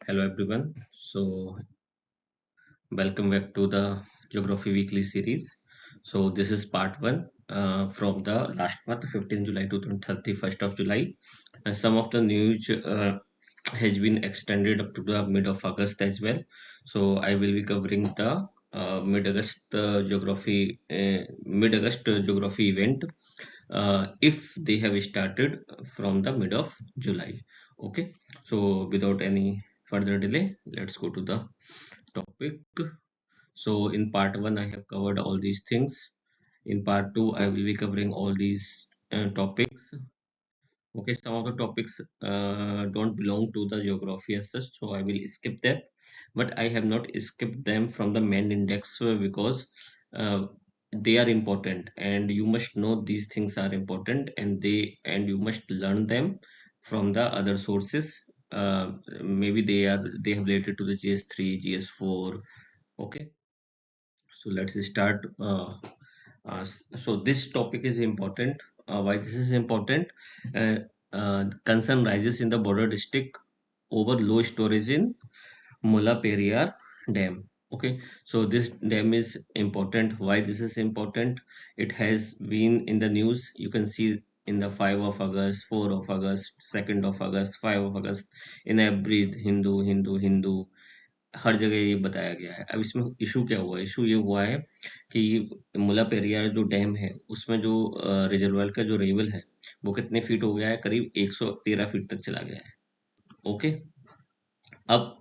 Hello everyone. Welcome back to the Geography Weekly series. This is part one from the last month, 15 July to 31st of July. Some of the news has been extended up to the mid of August as well. So I will be covering the mid-August geography event if they have started from the mid of July. Okay. So without any further delay, let's go to the topic. So in part one, I have covered all these things. In part two, I will be covering all these topics. Okay, some of the topics don't belong to the geography as such, so I will skip that. But I have not skipped them from the main index because uh, they are important, and you must know these things are important, and you must learn them from the other sources. Maybe they have related to the GS3, GS4. Okay, so let's start. So this topic is important. Why this is important? Uh, Concern rises in the border district over low storage in Mulla Periyar Dam. Okay, so this dam is important. Why this is important? It has been in the news. You can see in the 5 of August, 4 of August, 2nd of August, 5 of August, in every Hindu, हर जगह ये बताया गया है। अब इसमें issue क्या हुआ है? इशू ये हुआ है कि मुल्ला पेरियार जो डैम है, उसमें जो रिजर्वायर का जो लेवल है, वो कितने फीट हो गया है? करीब 113 फीट तक चला गया है। ओके, अब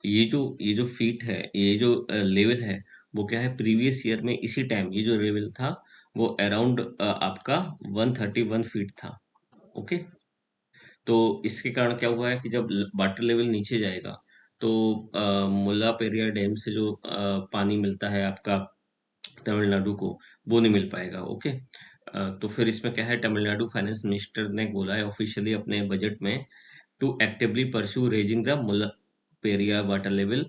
ये जो फीट है, ये जो लेवल है, वो क्या है? प्रीवियस ईयर में इसी टाइम ये जो लेवल था, वो अराउंड आपका 131 फीट था। ओके, तो इसके कारण क्या हुआ है कि जब वाटर लेवल नीचे जाएगा तो मुल्ला पेरियार डैम से जो पानी मिलता है आपका तमिलनाडु को, वो नहीं मिल पाएगा। ओके, तो फिर इसमें क्या है, तमिलनाडु फाइनेंस मिनिस्टर ने बोला है ऑफिशियली अपने बजट में to actively pursue raising the Mullaperiyar water level.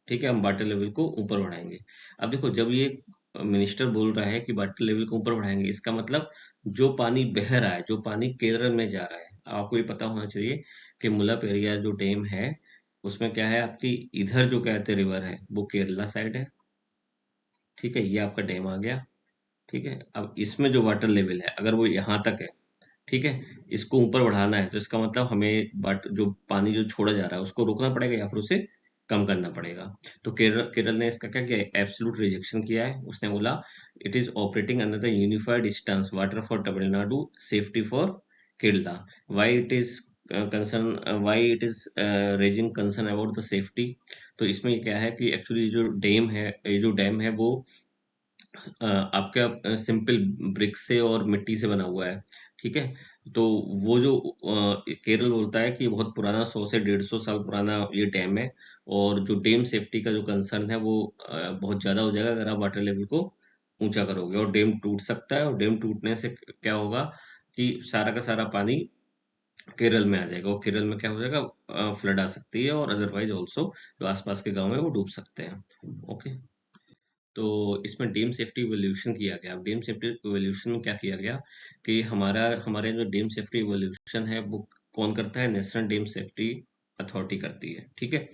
ठीक है, हम वाटर लेवल को ऊपर बढ़ाएंगे। अब देखो, जब ये मिनिस्टर बोल रहा है कि वाटर लेवल को ऊपर बढ़ाएंगे, इसका मतलब जो पानी बह रहा है, जो पानी केरल में जा रहा है, आपको ये पता होना चाहिए कि मुल्ला पेरियार जो डैम है, उसमें क्या है, आपकी इधर जो कहते रिवर है वो केरला साइड है। ठीक है, ये आपका डैम आ गया। ठीक है, अब इसमें जो वाटर लेवल है, अगर वो यहाँ तक है, ठीक है, इसको ऊपर बढ़ाना है, तो इसका मतलब हमें बट जो पानी जो छोड़ा जा रहा है उसको रोकना पड़ेगा या फिर उसे कम करना पड़ेगा। तो केरल केरल ने इसका क्या किया? एब्सोल्यूट रिजेक्शन किया है। उसने बोला it is operating under the unified stance water for Tamil Nadu, safety for Kerala. Why it is concern, why it is raising concern about the safety? तो इसमें क्या है कि एक्चुअली जो डैम है, ये जो डैम है वो आपका सिंपल ब्रिक से और मिट्टी से बना हुआ है। ठीक है, तो वो जो केरल बोलता है कि ये बहुत पुराना, 100 से 150 साल पुराना ये डैम है, और जो डैम सेफ्टी का जो कंसर्न है वो बहुत ज़्यादा हो जाएगा अगर आप वाटर लेवल को ऊंचा करोगे, और डैम टूट सकता है, और डैम टूटने से क्या होगा कि सारा का सारा पानी केरल में आ जाएगा, और केरल में क्या हो जाएगा, फ्लड आ सकती है, और अदरवाइज ऑल्सो जो आसपास के गांव है वो डूब सकते हैं। ओके, तो इसमें डीम सेफ्टी इवोल्यूशन किया गया। अब डीम सेफ्टी इवोल्यूशन में क्या किया गया कि हमारे जो डीम सेफ्टी इवोल्यूशन है वो कौन करता है? नेशनल डीम सेफ्टी अथॉरिटी करती है। ठीक है,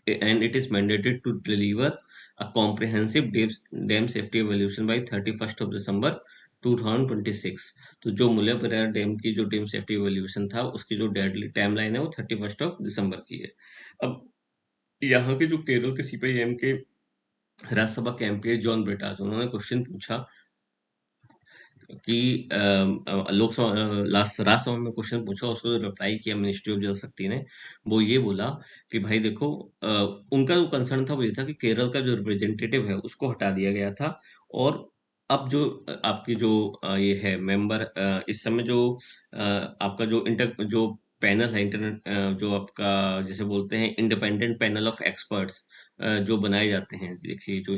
and it is mandated to deliver a comprehensive dam safety evolution by 31st of December 2026। तो जो मुल्लापेरियार डैम की जो डैम सेफ्टी इवोल्यूशन था, उसकी जो डेडली टाइमलाइन है वो 31st ऑफ दिसंबर की है। अब यहाँ के जो केरल के सीपीआईएम के राज्यसभा के एमपी जॉन ब्रिटास, उन्होंने क्वेश्चन पूछा कि लोकसभा लास्ट राज्यसभा में क्वेश्चन पूछा, उसको रिप्लाई किया मिनिस्ट्री ऑफ जल शक्ति ने। वो ये बोला कि भाई देखो, उनका जो कंसर्न था वो ये था कि केरल का जो रिप्रेजेंटेटिव है उसको हटा दिया गया था, और अब जो आपकी जो ये है मेंबर, इस समय जो आपका जो इंटर जो पैनल है, इंटरनेट जो आपका जैसे बोलते हैं इंडिपेंडेंट पैनल ऑफ एक्सपर्ट्स जो बनाए जाते हैं, देखिए जो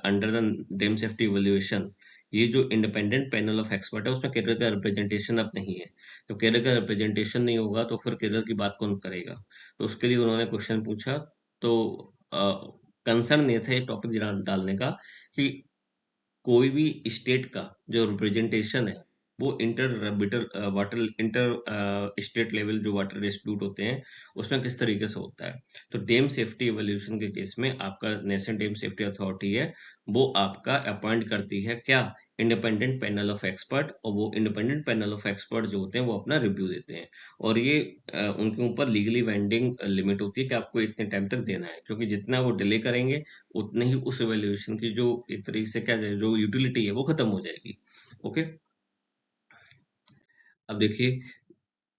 under the dam safety evaluation, ये जो इंडिपेंडेंट पैनल ऑफ एक्सपर्ट है उसमें केरल का रिप्रेजेंटेशन अब नहीं है। तो केरल का रिप्रेजेंटेशन नहीं होगा तो फिर केरल की बात कौन करेगा? तो उसके लिए उन्होंने क्वेश्चन पूछा। तो कंसर्न ये था ये टॉपिक डालने का कि कोई भी स्टेट का जो रिप्रेजेंटेशन है वो इंटर स्टेट लेवल जो वाटर डिस्प्यूट होते हैं उसमें किस तरीके से होता है। तो डैम सेफ्टी इवोल्यूशन के केस में आपका नेशनल डैम सेफ्टी अथॉरिटी है, वो आपका अपॉइंट करती है क्या, इंडिपेंडेंट पैनल ऑफ एक्सपर्ट, और वो इंडिपेंडेंट पैनल ऑफ एक्सपर्ट जो होते हैं वो अपना रिव्यू देते हैं। और ये उनके ऊपर लीगली बाइंडिंग लिमिट होती है कि आपको इतने टाइम तक देना है, क्योंकि जितना वो डिले करेंगे उतने ही उस इवैल्यूएशन की जो एक तरीके से क्या जाए जो यूटिलिटी है वो खत्म हो जाएगी। ओके, अब देखिए,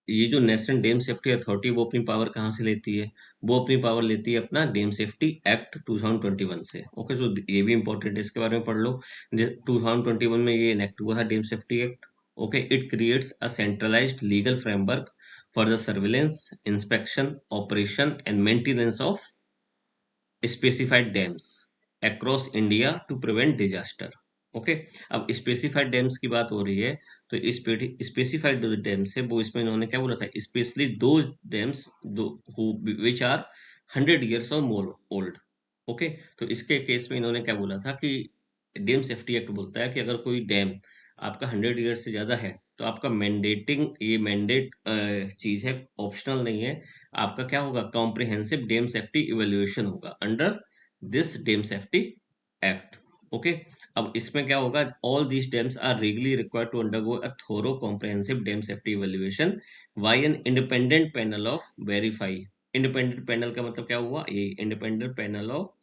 ये जो नेशनल डैम सेफ्टी अथॉरिटी वो अपनी पावर कहाँ से लेती है, वो अपनी पावर लेती है अपना डैम सेफ्टी एक्ट 2021 से। ओके, तो ये भी इंपॉर्टेंट है, इसके बारे में पढ़ लो। 2021 में ये इनेक्ट हुआ था dam safety act. Okay, it creates a centralised legal framework for the surveillance, inspection, operation and maintenance of specified dams across India to prevent disaster. Okay, अब स्पेसिफाइड डैम्स की बात हो रही है, तो स्पेसिफाइड जो डैम्स है वो इसमें इन्होंने क्या बोला था, स्पेशली दो डैम्स दो विच आर 100 years और मोर ओल्ड। ओके, तो इसके केस में इन्होंने क्या बोला था कि डैम सेफ्टी एक्ट बोलता है कि अगर कोई डैम आपका 100 years से ज्यादा है तो आपका मैंडेटिंग, ये मैंडेट चीज है, ऑप्शनल नहीं है। आपका क्या होगा, कॉम्प्रिहेंसिव डैम सेफ्टी इवेल्युएशन होगा under this dam safety act. Okay, अब इसमें क्या होगा, all these dams are legally required to undergo a thorough comprehensive dam safety evaluation by an independent panel of verify. Independent panel का मतलब क्या हुआ, ये independent panel of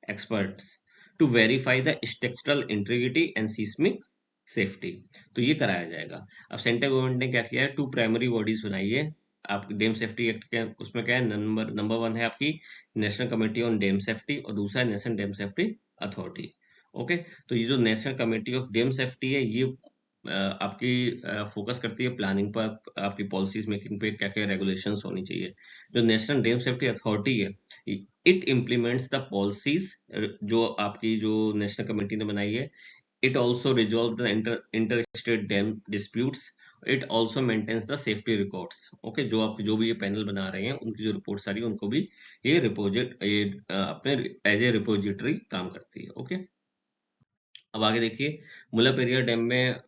experts to verify the structural integrity and seismic safety। तो ये कराया जाएगा। अब सेंट्रल गवर्नमेंट ने क्या किया है, टू प्राइमरी बॉडीज बनाई है। आप डैम सेफ्टी एक्ट के उसमें क्या है, नंबर नंबर 1 है आपकी national committee on dam safety, और दूसरा है national dam safety authority. Okay, तो ये जो national committee of dam safety है, ये आपकी फोकस करती है प्लानिंग पर, आपकी पॉलिसीज मेकिंग पे क्या क्या रेगुलेशंस होनी चाहिए। जो नेशनल डैम सेफ्टी अथॉरिटी है, इट इम्प्लीमेंट्स द पॉलिसीज जो आपकी जो नेशनल कमेटी ने बनाई है। It also resolve the inter state dam disputes. It also maintains the safety records. Okay, जो आप जो भी ये पैनल बना रहे हैं उनकी जो रिपोर्ट्स आ रही है उनको भी ये अपने एज ए रिपोजिटरी काम करती है। ओके, अब आगे देखिए, मुल्ला पेरियार डैम में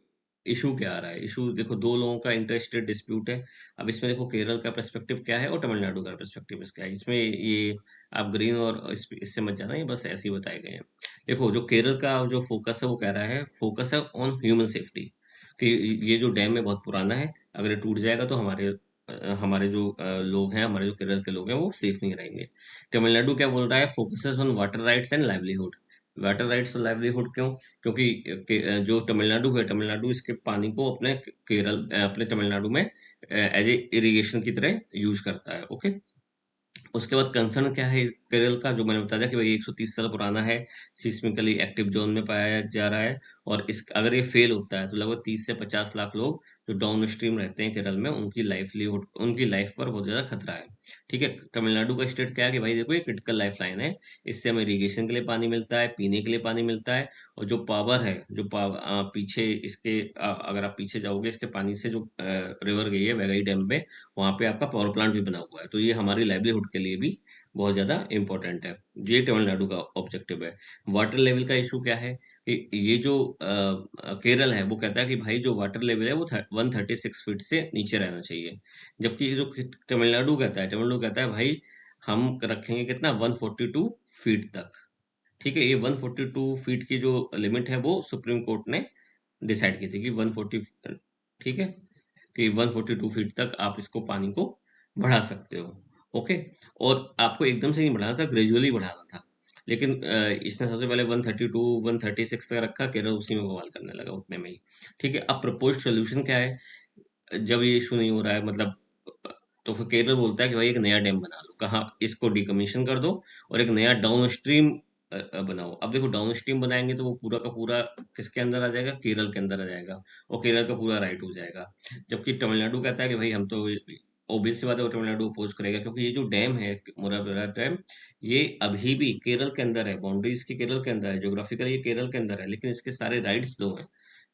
इशू क्या आ रहा है। इशू देखो, दो लोगों का इंटर स्टेट डिस्प्यूट है। अब इसमें देखो केरल का पर्सपेक्टिव क्या है और तमिलनाडु का पर्सपेक्टिव इसका है। इसमें ये आप ग्रीन और इससे मत जाना, ये बस ऐसे ही बताए गए हैं। देखो, जो केरल का जो फोकस है वो कह रहा है, फोकस है ऑन ह्यूमन सेफ्टी, कि ये जो डैम है बहुत पुराना है, अगर ये टूट जाएगा तो हमारे जो लोग हैं, हमारे जो केरल के लोग हैं वो सेफ नहीं रहेंगे। तमिलनाडु क्या बोल रहा है, focuses on water rights and livelihood. Water rights और लाइवलीहुड क्यों, क्योंकि जो तमिलनाडु है, तमिलनाडु इसके पानी को अपने अपने तमिलनाडु में एज ए इरिगेशन की तरह यूज करता है। ओके, उसके बाद कंसर्न क्या है केरल का, जो मैंने बताया कि भाई 130 साल पुराना है, सिस्मिकली एक्टिव जोन में पाया जा रहा है, और इस अगर ये फेल होता है तो लगभग 30 से 50 लाख लोग जो डाउन स्ट्रीम रहते हैं केरल में, उनकी लाइफ पर बहुत ज्यादा खतरा है। ठीक है, तमिलनाडु का स्टेट क्या है कि भाई देखो, ये क्रिटिकल लाइफ लाइन है, इससे हमें इरीगेशन के लिए पानी मिलता है, पीने के लिए पानी मिलता है, और जो पावर है, जो पावर पीछे इसके अगर आप पीछे जाओगे, इसके पानी से जो रिवर गई है वैगई डैम में, वहां पे आपका पावर प्लांट भी बना हुआ है, तो ये हमारी लाइवलीहुड के लिए भी बहुत ज्यादा इंपॉर्टेंट है। ये तमिलनाडु का ऑब्जेक्टिव है। वाटर लेवल का इशू क्या है कि ये जो केरल है वो कहता है कि भाई जो वाटर लेवल है वो 136 फीट से नीचे रहना चाहिए, जबकि जो तमिलनाडु कहता है भाई हम रखेंगे कितना, 142 फीट तक। ठीक है, ये 142 फीट की जो लिमिट है वो सुप्रीम कोर्ट ने डिसाइड की थी कि 140, ठीक है, कि 142 फीट तक आप इसको पानी को बढ़ा सकते हो। ओके, और आपको एकदम से नहीं बढ़ाना था, ग्रेजुअली बढ़ाना था, लेकिन इसने सबसे पहले 132 136 तक रखा, केरल उसी में बवाल करने लगा उतने में ही। ठीक है, अब प्रपोज्ड सोल्यूशन क्या है, जब ये इशू नहीं हो रहा है, मतलब तो फिर केरल बोलता है कि भाई एक नया डैम बना लो, कहाँ, इसको डिकमीशन कर दो और एक नया डाउन स्ट्रीम बनाओ। अब देखो, डाउन स्ट्रीम बनाएंगे तो वो पूरा का पूरा किसके अंदर आ जाएगा, केरल के अंदर आ जाएगा, और केरल का पूरा राइट हो जाएगा। जबकि तमिलनाडु कहता है कि भाई हम तो, ऑब्वियस सी बात है वो तमिलनाडु अपोज करेगा, क्योंकि ये जो डैम है मुराबरा डैम, ये अभी भी केरल के अंदर है, बाउंड्रीज की केरल के अंदर है, ज्योग्राफिकली ये केरल के अंदर है, लेकिन इसके सारे राइट्स दो हैं,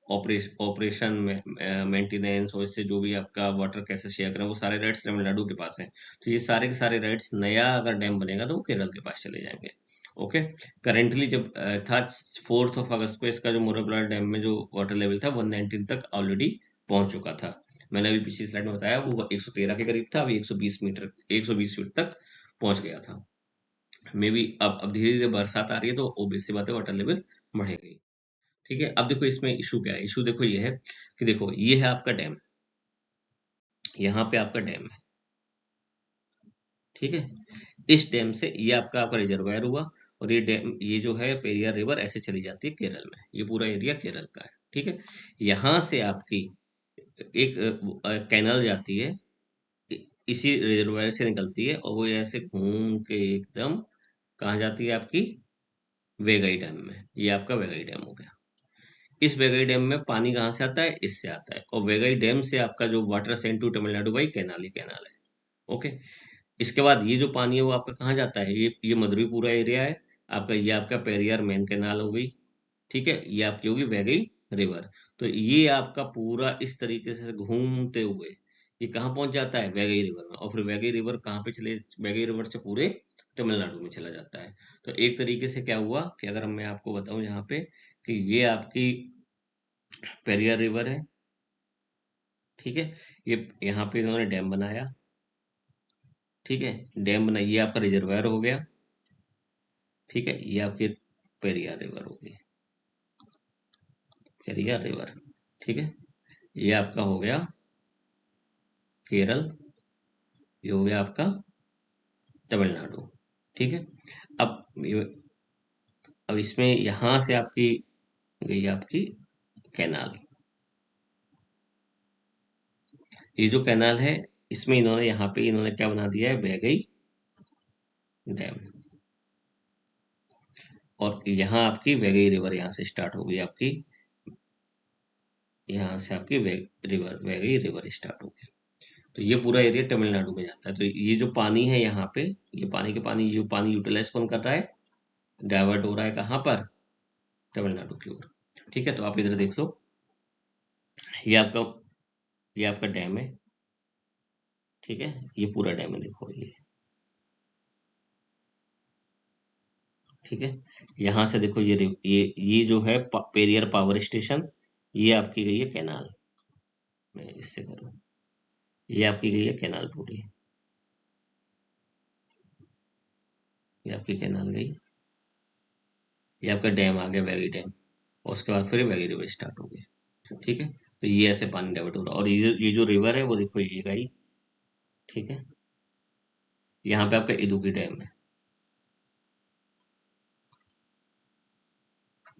ऑपरेशन में मेंटेनेंस, और इससे जो भी आपका वाटर कैसे शेयर करें, वो सारे राइट्स तमिलनाडु के पास हैं। तो ये सारे के सारे राइट्स, नया अगर डैम बनेगा तो वो केरल के पास चले जाएंगे। ओके, करेंटली जब था 4 अगस्त को, इसका जो मुरबरा डैम में जो वाटर लेवल था 119 तक ऑलरेडी पहुंच चुका था। मैंने अभी पिछली स्लाइड में बताया वो 113 के करीब था, अभी 120 मीटर 120 फीट तक पहुंच गया था। मे बी अब धीरे धीरे बरसात आ रही है तो ओबियस सी बात है वाटर लेवल बढ़ेगी। ठीक है, अब देखो इसमें इशू क्या है। इशू देखो ये है कि देखो ये है आपका डैम, यहाँ पे आपका डैम है। ठीक है, इस डैम से ये आपका रिजर्वायर हुआ, और ये डैम, ये जो है पेरियार रिवर ऐसे चली जाती है केरल में। ये पूरा एरिया केरल का है। ठीक है, यहाँ से आपकी एक कैनाल जाती है, इसी रिजर्वायर से निकलती है, और वो ऐसे घूम के एकदम कहाँ जाती है आपकी वेगाई डैम में। ये आपका वेगाई डैम हो गया। इस वेगाई डैम में पानी कहाँ से आता है, इससे आता है, और वेगाई डैम से आपका जो water send to Tamil Nadu by canal ही कैनाल है। ओके, इसके बाद ये जो पानी है वो आपका कहाँ जाता है, ये मधुरीपुरा एरिया है आपका, ये आपका पेरियार मेन कैनाल हो गई। ठीक है, ये आपकी होगी वैगई रिवर। तो ये आपका पूरा इस तरीके से घूमते हुए ये कहाँ पहुंच जाता है, वैगई रिवर में, और फिर वैगई रिवर कहाँ पे चले, वैगई रिवर से पूरे तमिलनाडु में चला जाता है। तो एक तरीके से क्या हुआ कि अगर मैं आपको बताऊं यहाँ पे कि ये आपकी पेरियार रिवर है। ठीक है, ये यहाँ पे इन्होंने डैम बनाया। ठीक है, डैम बनाई, ये आपका रिजर्वायर हो गया। ठीक है, ये आपकी पेरियार रिवर हो गई, पेरियार रिवर। ठीक है, ये आपका हो गया केरल, ये हो गया आपका तमिलनाडु। ठीक है, अब अब इसमें यहां से आपकी गई आपकी कैनाल। ये जो कैनाल है, इसमें इन्होंने यहाँ पे इन्होंने क्या बना दिया है, वैगई डैम। और यहाँ आपकी वैगई रिवर यहाँ से स्टार्ट हो गई आपकी, यहाँ से आपकी वैगई रिवर स्टार्ट हो गई। तो ये पूरा एरिया तमिलनाडु में जाता है। तो ये जो पानी है यहाँ पे, ये पानी के पानी, ये पानी यूटिलाइज कौन कर रहा है, डाइवर्ट हो रहा है कहाँ पर, तमिलनाडु की ओर। ठीक है, तो आप इधर देख लो, ये आपका ये आपका डैम है। ठीक है, ये पूरा डैम है, देखो ये। ठीक है, यहाँ से देखो ये जो है पेरियर पावर स्टेशन, ये आपकी गई है कैनाल। मैं इससे करूँ, ये आपकी गई है कैनाल पूरी, ये आपकी कैनाल गई। ये आपका डैम आ गया वैली डैम, और उसके बाद फिर वैली रिवर स्टार्ट हो गई। ठीक है, तो ये ऐसे पानी डाइवर्ट हो रहा है, और ये जो रिवर है वो देखो ये गई। ठीक है, यहाँ पे आपका इदुक्की डैम है।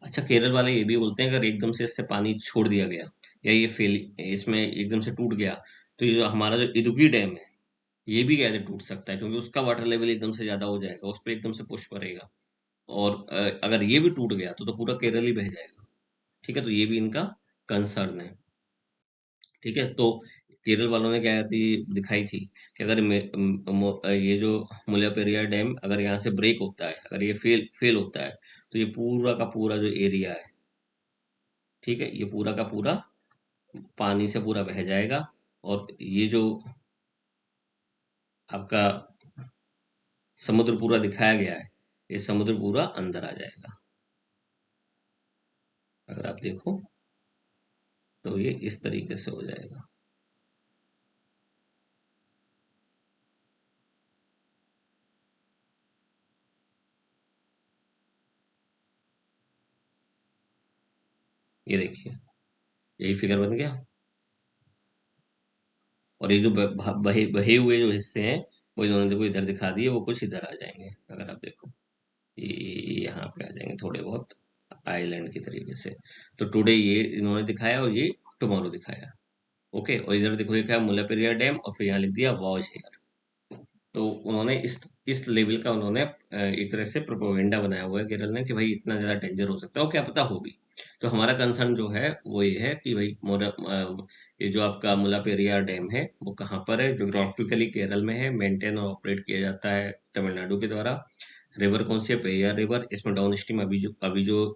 अच्छा, केरल वाले ये भी बोलते हैं अगर एकदम से इससे पानी छोड़ दिया गया, या ये फेल इसमें एकदम से टूट गया, तो ये जो हमारा जो इदुक्की डैम है, ये भी कैसे टूट सकता है, क्योंकि उसका वाटर लेवल एकदम से ज्यादा हो जाएगा, उस पर एकदम से पुश पड़ेगा। और अगर ये भी टूट गया तो पूरा केरल ही बह जाएगा। ठीक है, तो ये भी इनका कंसर्न है। ठीक है, तो केरल वालों ने क्या थी दिखाई थी कि अगर ये जो मुल्लापेरियार डैम अगर यहाँ से ब्रेक होता है, अगर ये फेल फेल होता है, तो ये पूरा का पूरा जो एरिया है, ठीक है, ये पूरा का पूरा पानी से पूरा बह जाएगा, और ये जो आपका समुद्र पूरा दिखाया गया है, ये समुद्र पूरा अंदर आ जाएगा। अगर आप देखो तो ये इस तरीके से हो जाएगा। ये देखिए, यही फिगर बन गया। और ये जो बहे बहे हुए जो हिस्से हैं, वो इन्होंने देखो इधर दिखा दिए, वो कुछ इधर आ जाएंगे। अगर आप देखो ये यहाँ पे आ जाएंगे थोड़े बहुत आइलैंड की तरीके से। तो टुडे ये इन्होंने दिखाया, और ये टुमारो दिखाया। ओके, और इधर देखो लिखा है मुल्लापेरियार डैम, और फिर यहाँ लिख दिया वॉच हेयर। तो उन्होंने इस लेवल का उन्होंने एक तरह से प्रोपोगेंडा बनाया हुआ है केरल ने कि भाई इतना ज्यादा डेंजर हो सकता है, और क्या पता हो भी। तो हमारा कंसर्न जो है वो ये है कि भाई ये जो आपका मुल्लापेरियार डैम है वो कहाँ पर है, जोग्राफिकली केरल में है, मेंटेन और ऑपरेट किया जाता है तमिलनाडु के द्वारा। रिवर कौन सी है, पेरियार रिवर। इसमें डाउन स्ट्रीम अभी जो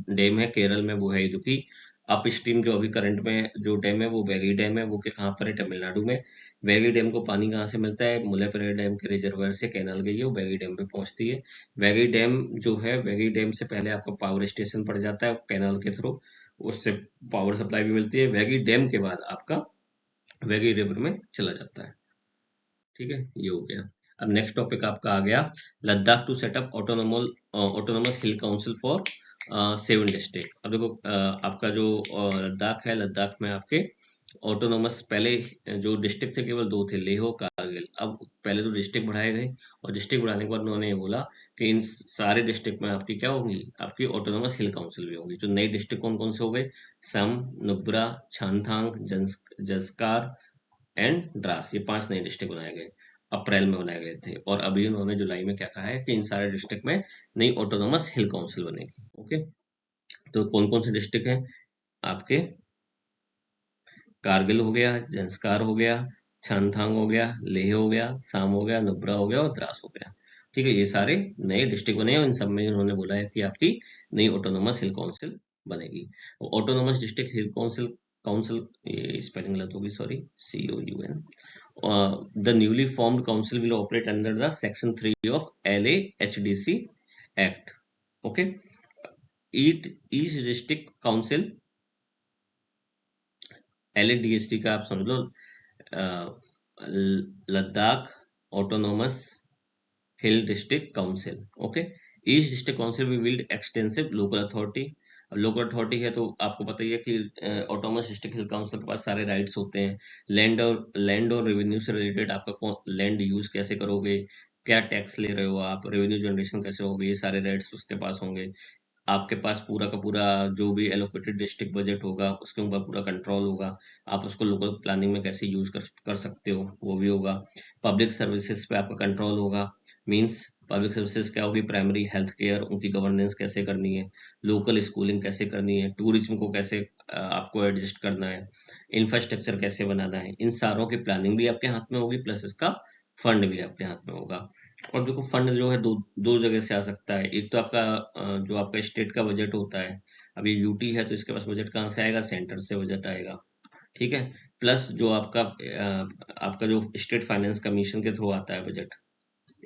डैम है केरल में वो है इदुक्की। अप स्ट्रीम जो अभी करंट में जो डैम है वो वैगी डैम है, वो के कहाँ पर है, तमिलनाडु में। वैगी डैम को पानी कहाँ से मिलता है, मुल्लापेरियार डैम के रिजर्वायर से कैनाल गई है, वो वैगी डैम पे पहुंचती है। वैगी डैम जो है, वैगी डैम से पहले आपका पावर स्टेशन पड़ जाता है कैनाल के थ्रू। उससे पावर सप्लाई भी मिलती है। वैगी डैम के बाद आपका वैगी रिवर में चला जाता है। ठीक है, ये हो गया। अब नेक्स्ट टॉपिक आपका आ गया Ladakh to set up autonomous hill council for 7 district. अब देखो आपका जो लद्दाख है, लद्दाख में आपके ऑटोनोमस पहले जो डिस्ट्रिक्ट थे केवल 2 थे, लेह और कारगिल। अब पहले तो डिस्ट्रिक्ट बढ़ाए गए और डिस्ट्रिक्ट बढ़ाने के बाद उन्होंने ये बोला कि इन सारे डिस्ट्रिक्ट में आपकी क्या होंगी, आपकी ऑटोनोमस हिल काउंसिल भी होंगी। जो नई डिस्ट्रिक्ट कौन कौन से हो गए, सम, नुब्रा, छांगथांग, जंस्कार एंड द्रास, ये 5 नए डिस्ट्रिक्ट बनाए गए, अप्रैल में बनाए गए थे। और अभी उन्होंने जुलाई में क्या कहा है कि इन सारे डिस्ट्रिक्ट में नई ऑटोनोमस हिल काउंसिल बनेगी। ओके, तो कौन कौन से डिस्ट्रिक्ट हैं आपके, कारगिल हो गया, जंस्कार हो गया, छांगथांग हो गया, लेह हो गया, साम हो गया, नुब्रा हो गया और द्रास हो गया। ठीक है, ये सारे नए डिस्ट्रिक्ट बने और इन सब में उन्होंने बोला है कि आपकी नई ऑटोनोमस हिल काउंसिल बनेगी। ऑटोनोमस डिस्ट्रिक्ट हिल काउंसिल काउंसिल, ये स्पेलिंग गलत होगी, sorry, COUN। The newly formed council will operate under the Section 3 of LAHDC Act. Okay, each district council, LADHD का आप समझ लो Ladakh autonomous hill district council. Okay, each district council भी wield extensive local authority. अब local authority है तो आपको पता ही है कि ऑटोनोमस डिस्ट्रिक्ट हिल काउंसिल के पास सारे राइट्स होते हैं। लैंड और रेवेन्यू से रिलेटेड आपका कौन लैंड यूज कैसे करोगे, क्या टैक्स ले रहे हो आप, रेवेन्यू जनरेशन कैसे होगी, ये सारे राइट्स उसके पास होंगे। आपके पास पूरा का पूरा जो भी एलोकेटेड डिस्ट्रिक्ट बजट होगा उसके ऊपर पूरा कंट्रोल होगा। आप उसको लोकल प्लानिंग में कैसे यूज कर सकते हो वो भी होगा। पब्लिक सर्विसेज पे आपका कंट्रोल होगा। मींस पब्लिक सर्विसेज क्या होगी, प्राइमरी हेल्थ केयर, उनकी गवर्नेंस कैसे करनी है, लोकल स्कूलिंग कैसे करनी है, टूरिज्म को कैसे आपको एडजस्ट करना है, इंफ्रास्ट्रक्चर कैसे बनाना है, इन सारों की प्लानिंग भी आपके हाथ में होगी, प्लस इसका फंड भी आपके हाथ में होगा। और देखो फंड जो है दो दो जगह से आ सकता है। एक तो आपका जो आपका स्टेट का बजट होता है, अभी यूटी है तो इसके पास बजट कहाँ से आएगा, सेंटर से बजट आएगा। ठीक है, प्लस जो आपका जो स्टेट फाइनेंस कमीशन के थ्रू आता है बजट,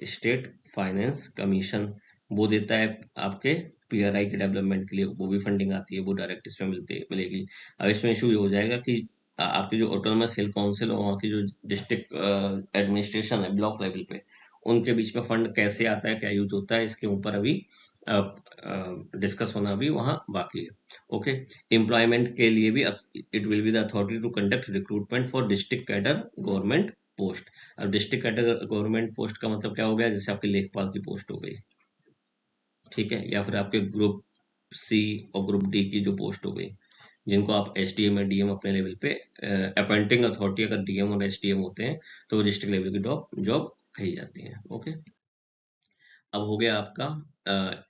स्टेट फाइनेंस कमीशन वो देता है आपके PRI के डेवलपमेंट के लिए, वो भी फंडिंग आती है, वो डायरेक्ट इसमें मिलेगी। अब इसमें इशू ये हो जाएगा कि आपकी जो ऑटोनोमस हिल काउंसिल और वहाँ की जो डिस्ट्रिक्ट एडमिनिस्ट्रेशन है ब्लॉक लेवल पे, उनके बीच में फंड कैसे आता है, क्या यूज होता है, इसके ऊपर अभी डिस्कस होना अभी वहाँ बाकी है। ओके, एम्प्लॉयमेंट के लिए भी it will be the authority to conduct recruitment for district cadre government post. अब डिस्ट्रिक्ट कैडर गवर्नमेंट पोस्ट का मतलब क्या हो गया, जैसे आपकी लेखपाल की पोस्ट हो गई, ठीक है, या फिर आपके ग्रुप C और ग्रुप D की जो पोस्ट हो गई, जिनको आप SDM या DM अपने लेवल पे अपॉइंटिंग अथॉरिटी, अगर DM और SDM होते हैं तो डिस्ट्रिक्ट लेवल की जॉब कही जाती है। ओके, अब हो गया आपका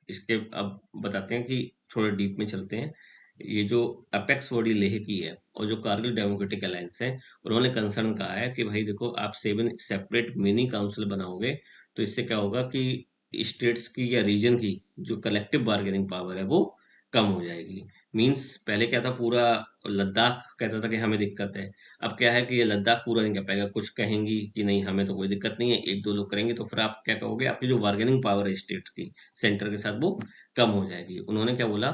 इसके अब बताते हैं कि थोड़ा डीप में चलते हैं। ये जो अपेक्स बॉडी लेह की है और जो कारगिल डेमोक्रेटिक अलायंस है, उन्होंने कंसर्न कहा है कि भाई देखो आप 7 सेपरेट मिनी काउंसिल बनाओगे तो इससे क्या होगा कि स्टेट्स की या रीजन की जो कलेक्टिव बार्गेनिंग पावर है वो कम हो जाएगी। मींस पहले क्या था, पूरा लद्दाख कहता था कि हमें दिक्कत है, अब क्या है कि ये लद्दाख पूरा नहीं कर पाएगा, कुछ कहेंगी कि नहीं हमें तो कोई दिक्कत नहीं है, एक दो लोग करेंगे, तो फिर आप क्या कहोगे, आपकी जो बार्गेनिंग पावर है स्टेट की सेंटर के साथ वो कम हो जाएगी। उन्होंने क्या बोला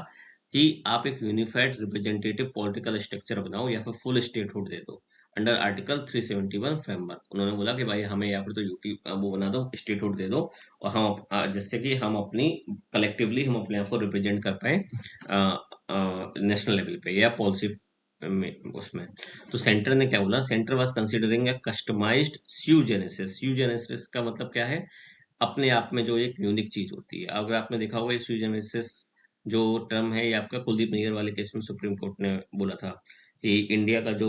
कि आप एक यूनिफाइड रिप्रेजेंटेटिव पॉलिटिकल स्ट्रक्चर बनाओ या फिर फुल स्टेटहुड दे दो अंडर आर्टिकल 371 फ्रेमवर्क। उन्होंने बोला कि भाई हमें या फिर तो यूटी वो बना दो, स्टेटहुड दे दो, और हम जिससे कि हम अपनी कलेक्टिवली हम अपने आप को रिप्रेजेंट कर पाए नेशनल लेवल पे या पॉलिसी में उसमें। तो सेंटर ने क्या बोला, centre was considering a customised sui generis. Sui generis का मतलब क्या है, अपने आप में जो एक यूनिक चीज होती है। अगर आपने देखा होगा स्यू जेनेसिस जो टर्म है, ये आपका कुलदीप नैयर वाले केस में सुप्रीम कोर्ट ने बोला था कि इंडिया का जो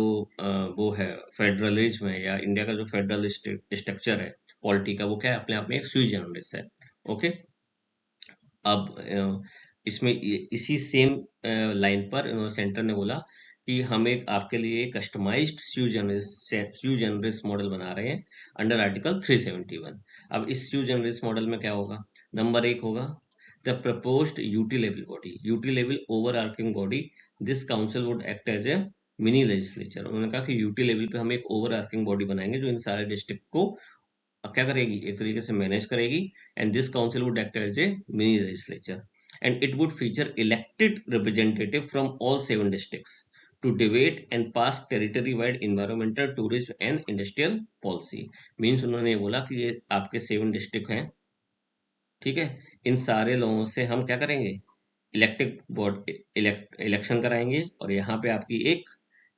वो है फेडरलिज्म है, या इंडिया का जो फेडरल स्ट्रक्चर है पॉलिटी का, वो क्या है, अपने आप में एक स्यू जेनेसिस है। ओके, अब इसमें इसी सेम लाइन पर सेंटर ने बोला कि हम एक आपके लिए कस्टमाइज्ड स्यू जनरस मॉडल बना रहे हैं अंडर आर्टिकल 371। अब इस स्यू जनरस मॉडल में क्या होगा, नंबर 1 होगा the proposed UT level body, UT level overarching body, this council would act as a mini legislature. उन्होंने कहा कि यूटी लेवल पे हम एक ओवर आर्किंग बॉडी बनाएंगे जो इन सारे डिस्ट्रिक्ट को क्या करेगी, एक तरीके से मैनेज करेगी, and this council would act as a mini legislature. and it would feature elected representative from all 7 districts to debate and pass territory-wide environmental, tourism and industrial policy. Means उन्होंने ये बोला कि ये आपके 7 डिस्ट्रिक्ट हैं, ठीक है, इन सारे लोगों से हम क्या करेंगे, इलेक्टेड बोर्ड इलेक्शन कराएंगे और यहाँ पे आपकी एक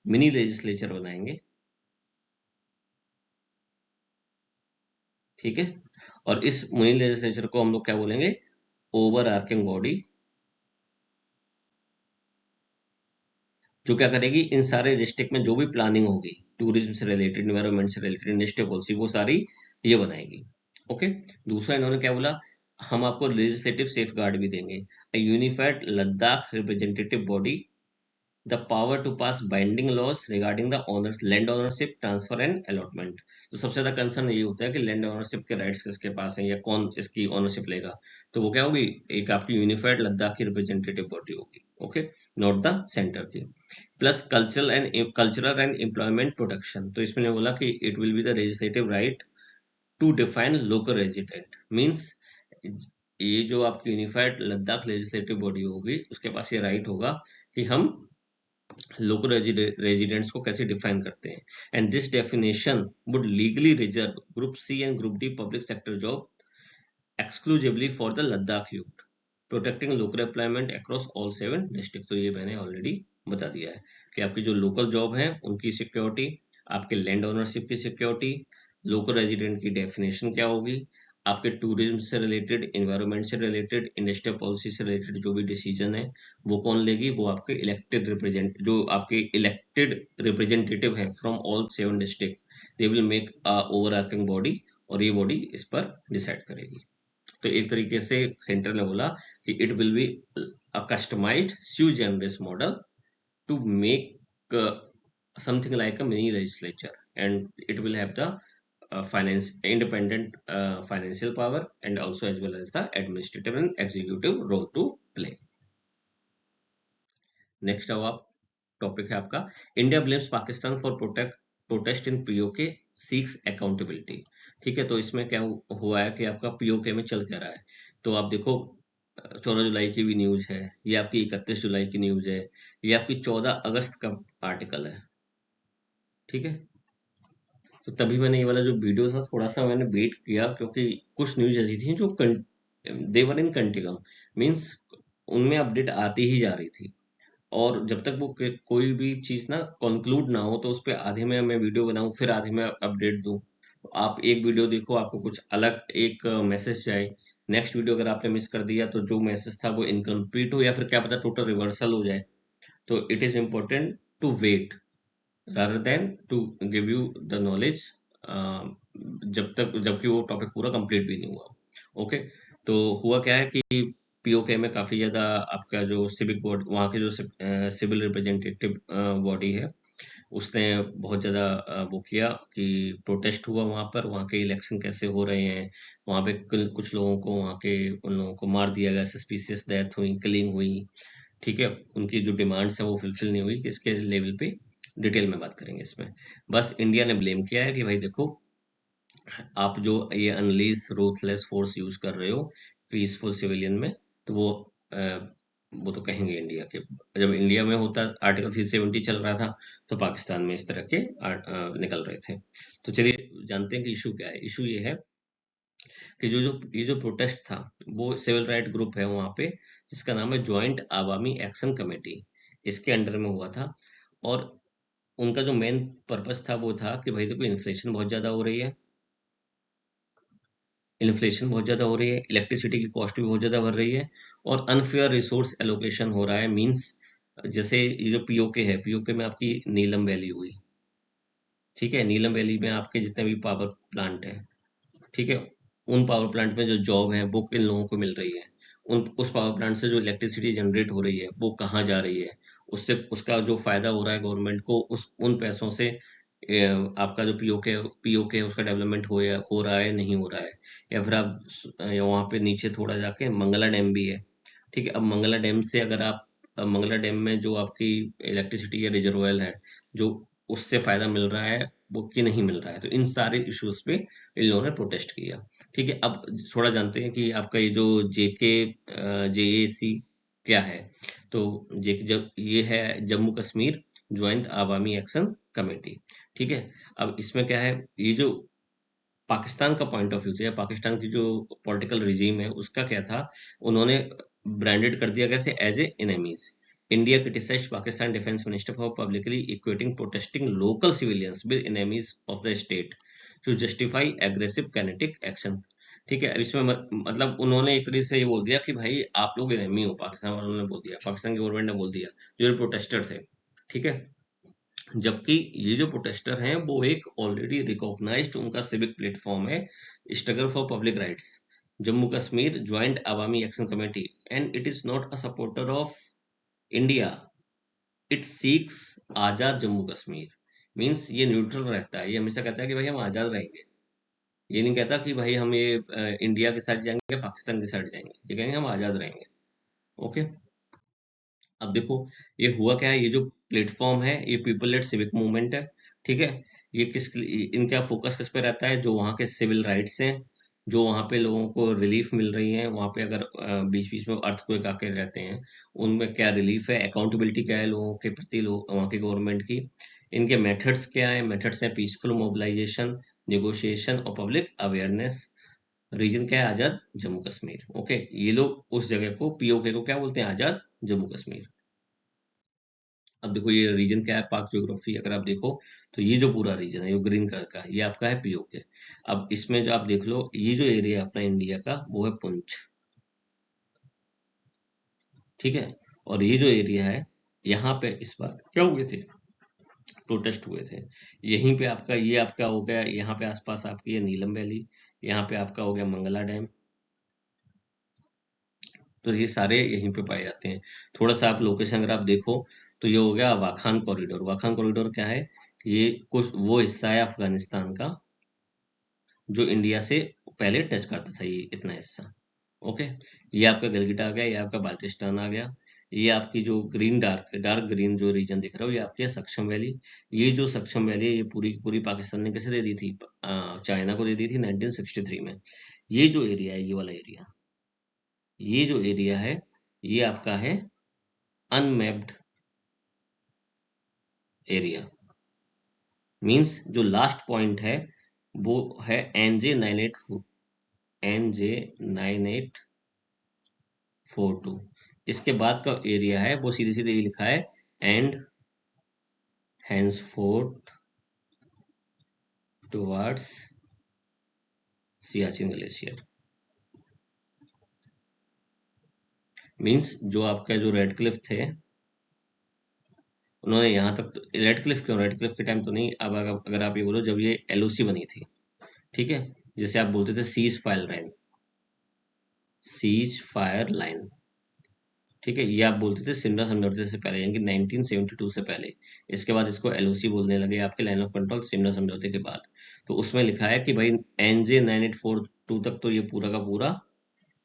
मिनी लेजिस्लेचर बनाएंगे, ठीक है। और इस मिनी लेजिस्लेचर को हम लोग क्या बोलेंगे, ओवर आर्किंग बॉडी, जो क्या करेगी, इन सारे डिस्ट्रिक्ट में जो भी प्लानिंग होगी टूरिज्म से रिलेटेड, एनवायरमेंट से रिलेटेड, इंडस्ट्रियल पॉलिसी, वो सारी ये बनाएगी, ओके। दूसरा इन्होंने क्या बोला, हम आपको लेजिस्लेटिव सेफ गार्ड भी देंगे, unified Ladakh representative body, the power to pass binding laws regarding the owners land ownership transfer and allotment. तो सबसे ज्यादा कंसर्न ये होता है कि लैंड ओनरशिप के राइट्स किसके पास हैं या कौन इसकी ओनरशिप लेगा। तो वो क्या होगी, एक आपकी यूनिफाइड लद्दाख की रिप्रेजेंटेटिव बॉडी होगी, ओके, नॉट द सेंटर की। Plus cultural and employment protection, तो इसमें बोला कि it will be the legislative right to define local resident, means ये जो आपकी यूनिफाइड लद्दाख लेजिस्लेटिव बॉडी होगी उसके पास ये राइट होगा कि हम लोकल रेजिडेंट्स को कैसे डिफाइन करते हैं। And this definition would legally reserve group C and group D public sector job exclusively for the Ladakh youth, protecting local employment across all 7 district. तो ये मैंने ऑलरेडी बता दिया है कि आपकी जो लोकल जॉब है उनकी सिक्योरिटी, आपके लैंड ओनरशिप की सिक्योरिटी, लोकल रेजिडेंट की डेफिनेशन क्या होगी, आपके टूरिज्म से रिलेटेड, एनवायरनमेंट से रिलेटेड, इंडस्ट्रियल पॉलिसी से रिलेटेड जो भी डिसीजन है वो कौन लेगी, वो आपके इलेक्टेड रिप्रेजेंटेटिव है from all 7 district, they will make a overarching body और ये बॉडी इस पर डिसाइड करेगी। तो एक तरीके से सेंटर ने बोला कि it will be a customised sui generis model to make something like a mini legislature, and it will have the finance independent financial power and also as well as the administrative and executive role to play. Next अब आप topic है आपका, India blames Pakistan for protest in PoK seeks accountability. ठीक है, तो इसमें क्या हुआ है कि आपका पीओके में चल क्या रहा है, तो आप देखो 14 जुलाई की भी न्यूज है, ये आपकी 31 जुलाई की न्यूज है, ये आपकी 14 अगस्त का आर्टिकल है, ठीक है। तो तभी मैंने ये वाला जो वीडियो था थोड़ा सा मैंने वेट किया, क्योंकि कुछ न्यूज ऐसी थी जो देवर इन कंटिन्यू, मीन्स उनमें अपडेट आती ही जा रही थी, और जब तक वो कोई भी चीज ना कंक्लूड ना हो तो उस पे आधे में मैं वीडियो बनाऊं फिर आधे में अपडेट दूं। तो आप एक वीडियो देखो, आपको कुछ अलग एक मैसेज जाए, नेक्स्ट वीडियो अगर आपने मिस कर दिया तो जो मैसेज था वो इनकम्प्लीट हो या फिर क्या पता टोटल रिवर्सल हो जाए। तो it is important to wait rather than to give you the knowledge जब तक जबकि वो टॉपिक पूरा कंप्लीट भी नहीं हुआ, ओके। तो हुआ क्या है कि पीओके में काफी ज्यादा आपका जो सिविक बोर्ड, वहाँ के जो सिविल रिप्रेजेंटेटिव बॉडी है, उसने बहुत ज्यादा वो किया कि प्रोटेस्ट हुआ वहाँ पर, वहाँ के इलेक्शन कैसे हो रहे हैं, वहाँ पे कुछ लोगों को, वहाँ के उन लोगों को मार दिया गया, सस्पिशियस डेथ हुई, किलिंग हुई, ठीक है, उनकी जो डिमांड्स है वो फुलफिल नहीं हुई, किसके लेवल पे, डिटेल में बात करेंगे इसमें। बस इंडिया ने ब्लेम किया है कि भाई देखो, आप जो ये अनलीज रूथलेस फोर्स यूज कर रहे हो पीसफुल सिविलियन में, तो वो तो कहेंगे इंडिया के, जब इंडिया में होता आर्टिकल 370 चल रहा था तो पाकिस्तान में इस तरह के निकल रहे थे। तो चलिए जानते हैं कि इशू क्या है। इशू ये है कि ये जो प्रोटेस्ट था वो सिविल राइट ग्रुप है वहाँ पे, जिसका नाम है ज्वाइंट आवामी एक्शन कमेटी, इसके अंडर में हुआ था। और उनका जो मेन पर्पस था वो था कि भाई देखो, इन्फ्लेशन बहुत ज्यादा हो रही है, इलेक्ट्रिसिटी की कॉस्ट भी बहुत ज्यादा बढ़ रही है, और अनफेयर रिसोर्स एलोकेशन हो रहा है। मींस जैसे ये जो पीओके है, पीओके में आपकी नीलम वैली हुई, ठीक है, नीलम वैली में आपके जितने भी पावर प्लांट है, ठीक है, उन पावर प्लांट में जो जॉब है वो किन लोगों को मिल रही है, उस पावर प्लांट से जो इलेक्ट्रिसिटी जनरेट हो रही है वो कहाँ जा रही है, उससे उसका जो फायदा हो रहा है गवर्नमेंट को, उस उन पैसों से आपका जो पीओके है उसका डेवलपमेंट हो रहा है, नहीं हो रहा है। या फिर आप वहाँ पे नीचे थोड़ा जाके मंगला डैम भी है, ठीक है। अब मंगला डैम से अगर आप मंगला डैम में जो आपकी इलेक्ट्रिसिटी या रिजर्वायर है, जो उससे फायदा मिल रहा है वो कि नहीं मिल रहा है। तो इन सारे इश्यूज पे इन लोगों ने प्रोटेस्ट किया। ठीक है, अब थोड़ा जानते हैं कि आपका ये जो जेके जेएसी क्या है। तो जे जब ये है Jammu Kashmir joint Awami action committee. ठीक है, अब इसमें क्या है, ये जो पाकिस्तान का पॉइंट ऑफ व्यू था, या पाकिस्तान की जो पॉलिटिकल रिजीम है उसका क्या था, उन्होंने ब्रांडेड कर दिया कैसे, as a enemies. India criticised Pakistan defence minister for publicly equating protesting local civilians with enemies of the state to justify aggressive kinetic action. ठीक है, अब इसमें मतलब उन्होंने एक तरीके से ये बोल दिया कि भाई आप लोग एनिमी हो, पाकिस्तान वालों ने बोल दिया, पाकिस्तान की गवर्नमेंट ने बोल दिया, जो प्रोटेस्टर थे। ठीक है, जबकि ये जो प्रोटेस्टर हैं वो एक ऑलरेडी रिकॉग्नाइज्ड उनका सिविक प्लेटफॉर्म है, struggle for public rights Jammu Kashmir joint Awami action committee, and it is not a supporter of India, it seeks Azad Jammu Kashmir. Means ये न्यूट्रल रहता है, ये हमेशा कहता है कि भाई हम आजाद रहेंगे। ये नहीं कहता कि भाई हम ये इंडिया के साथ जाएंगे, पाकिस्तान के साथ जाएंगे, ये कहेंगे हम आजाद रहेंगे। ओके, अब देखो ये हुआ क्या है, ये जो प्लेटफॉर्म है ये पीपल लेड सिविक मूवमेंट है। ठीक है, ये इनका फोकस किस पे रहता है, जो वहाँ के सिविल राइट्स हैं, जो वहाँ पे लोगों को रिलीफ मिल रही है, वहाँ पे अगर बीच बीच में अर्थक्वेक आके रहते हैं, उनमें क्या रिलीफ है, अकाउंटेबिलिटी क्या है लोगों के प्रति, लोग वहाँ की गवर्नमेंट की, इनके मेथड्स क्या है, मेथड्स हैं पीसफुल मोबिलाइजेशन, नेगोशिएशन और पब्लिक अवेयरनेस। रीजन क्या है, आजाद जम्मू कश्मीर। ओके, ये लोग उस जगह को, पीओके को क्या बोलते हैं, आजाद जम्मू कश्मीर। अब देखो ये रीजन क्या है, पाक ज्योग्राफी अगर आप देखो, तो ये जो पूरा रीजन है, ये ग्रीन कलर का, ये आपका है पीओके। अब इसमें जो आप देख लो, ये जो एरिया है अपना इंडिया का, वो है पुंछ। ठीक है, और ये जो एरिया है, यहाँ पे इस बार क्या हुए थे, प्रोटेस्ट हुए थे। यहीं पे आपका, ये आपका हो गया, यहाँ पे आसपास आपकी ये नीलम वैली, यहाँ पे आपका हो गया मंगला डैम। तो ये सारे यहीं पे पाए जाते हैं। थोड़ा सा आप लोकेशन अगर आप देखो, तो ये हो गया वाखान कॉरिडोर। वाखान कॉरिडोर क्या है, ये कुछ वो हिस्सा है अफगानिस्तान का जो इंडिया से पहले टच करता था, ये इतना हिस्सा। ओके, ये आपका गिलगिट आ गया, ये आपका बाल्टिस्तान आ गया, ये आपकी जो ग्रीन डार्क डार्क ग्रीन जो रीजन दिख रहा है, ये आपकी है सक्षम वैली। ये जो सक्षम वैली है, ये पूरी पूरी पाकिस्तान ने कैसे दे दी थी, चाइना को दे दी थी 1963 में। ये जो एरिया है, ये वाला एरिया, ये जो एरिया है, ये आपका है अनमैप्ड एरिया। मींस जो लास्ट पॉइंट है वो है NJ9842। इसके बाद का एरिया है वो सीधे सीधे ये लिखा है, and henceforth towards Siachen glacier. Means जो आपका जो रेड क्लिफ थे, उन्होंने यहाँ तक, रेड क्लिफ क्यों, रेड क्लिफ के टाइम तो नहीं, अब अगर आप ये बोलो जब ये एलओसी बनी थी, ठीक है, जैसे आप बोलते थे सीज फायर लाइन। ठीक है, ये आप बोलते थे सिमला समझौते से पहले, यानी कि 1972 से पहले। इसके बाद इसको एलओसी बोलने लगे, आपके लाइन ऑफ कंट्रोल, सिमला समझौते के बाद। तो उसमें लिखा है कि भाई NJ9842 तक तो ये पूरा का पूरा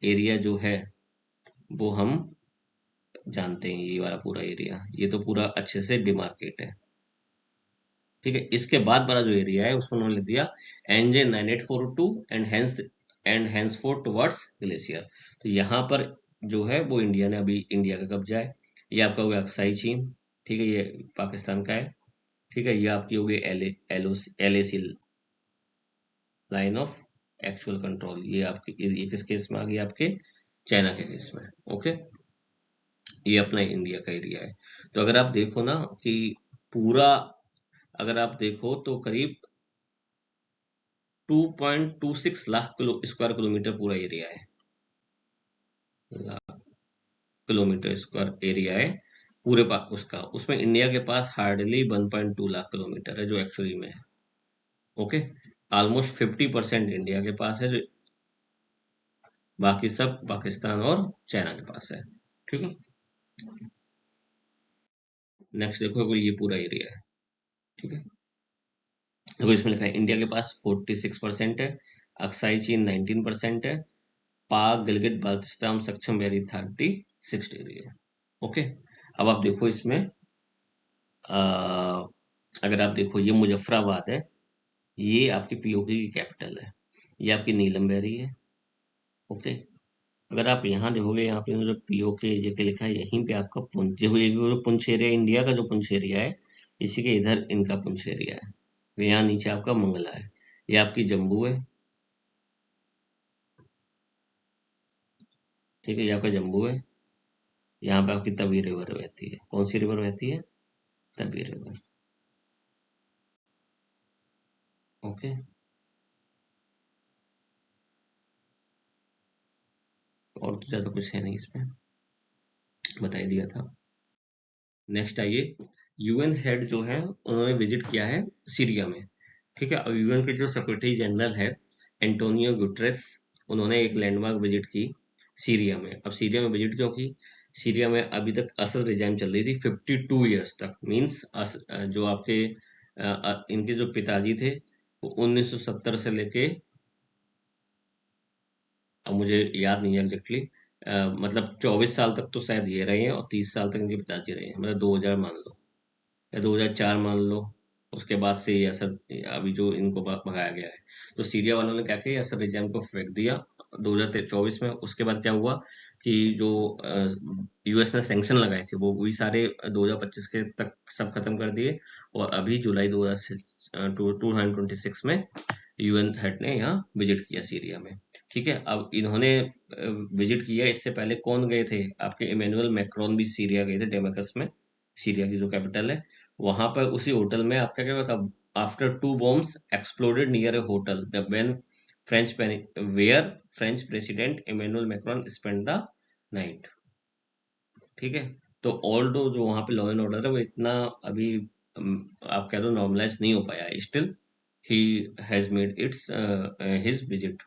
एरिया जो है वो हम जानते हैं, ये वाला पूरा एरिया, ये तो पूरा अच्छे से डिमार्केट है। ठीक है, इसके बाद वाला जो एरिया है उसको उन्होंने लिख दिया NJ9842 and hence for towards glacier. तो यहाँ पर जो है वो इंडिया ने, अभी इंडिया का कब्जा है। ये आपका हो गया अक्साई चीन। ठीक है, ये पाकिस्तान का है। ठीक है, ये आपकी हो गई LAC line of actual control, ये आपकी, ये किस केस में आ गई, आपके चाइना के केस में। ओके, ये अपना इंडिया का एरिया है। तो अगर आप देखो ना कि पूरा, अगर आप देखो तो करीब 2.26 लाख स्क्वायर किलोमीटर पूरा एरिया है, लाख किलोमीटर स्क्वायर एरिया है पूरे पाक उसका। उसमें इंडिया के पास हार्डली 1.2 लाख किलोमीटर है जो एक्चुअली में है। ओके, ऑलमोस्ट 50% इंडिया के पास है, बाकी सब पाकिस्तान और चाइना के पास है। ठीक है, नेक्स्ट देखो कोई ये पूरा एरिया है। ठीक है, देखो इसमें लिखा है इंडिया के पास 46% है, अक्साई चीन 19% है, पाक गिलगित बाल्टिस्तान सक्षम वेरी 36 एरिया है। ओके, अब आप देखो इसमें, अ, अगर आप देखो ये मुजफ्फराबाद है, ये आपकी पीओके की कैपिटल है, ये आपकी नीलम वेरी है। ओके, अगर आप यहाँ देखोगे, यहाँ पे जो पीओके जेके लिखा है, यहीं पे आपका पुंछ, जो ये जो पुंछ एरिया, इंडिया का जो पुंछ एरिया है, इसी के इधर इनका पुंछ एरिया है। फिर यहाँ नीचे आपका मंगला है, ये आपकी जम्मू है। ठीक है, ये आपका जम्मू है। यहाँ पे आपकी तवी रिवर बहती है। कौन सी रिवर बहती है? तवी रिवर। ओके, और तो ज्यादा कुछ है नहीं इसमें, बता ही दिया था। नेक्स्ट आइए, यूएन हेड जो है उन्होंने विजिट किया है सीरिया में। ठीक है, अब यूएन के जो सेक्रेटरी जनरल है एंटोनियो गुटरेस, उन्होंने एक लैंडमार्क विजिट की सीरिया में। अब सीरिया में विजिट क्यों की? सीरिया में अभी तक असद रिजाइम चल रही थी 52 ईयर्स तक। मींस जो आपके इनके जो पिताजी थे वो 1970 से लेके, अब मुझे याद नहीं है एग्जैक्टली, मतलब 24 साल तक तो शायद ये रहे हैं, और 30 साल तक इनके पिताजी रहे हैं, मतलब 2000 मान लो, या 2004 मान लो। उसके बाद से ये असद, अभी जो इनको भगाया गया है, तो सीरिया वालों ने क्या किया, असद रिजाइम को फेंक दिया 2024 में। उसके बाद क्या हुआ कि जो यूएस ने सैंक्शन लगाए थे वो भी सारे 2025 के तक सब खत्म कर दिए। और अभी जुलाई 2026 में यूएन हेड ने यहाँ विजिट किया सीरिया में। ठीक है, अब इन्होंने विजिट किया, इससे पहले कौन गए थे? आपके इमेनुअल मैक्रोन भी सीरिया गए थे, डेमाकस में, सीरिया की जो कैपिटल है। वहां पर उसी होटल में आपका क्या हुआ था? After two bombs exploded near a hotel the when French where French president Emmanuel Macron spend the night. ठीक है, तो ऑल्दो जो वहाँ पे लॉ एंड ऑर्डर है वो इतना अभी आप कह दो नॉर्मलाइज नहीं हो पाया है still, he has made it's his visit.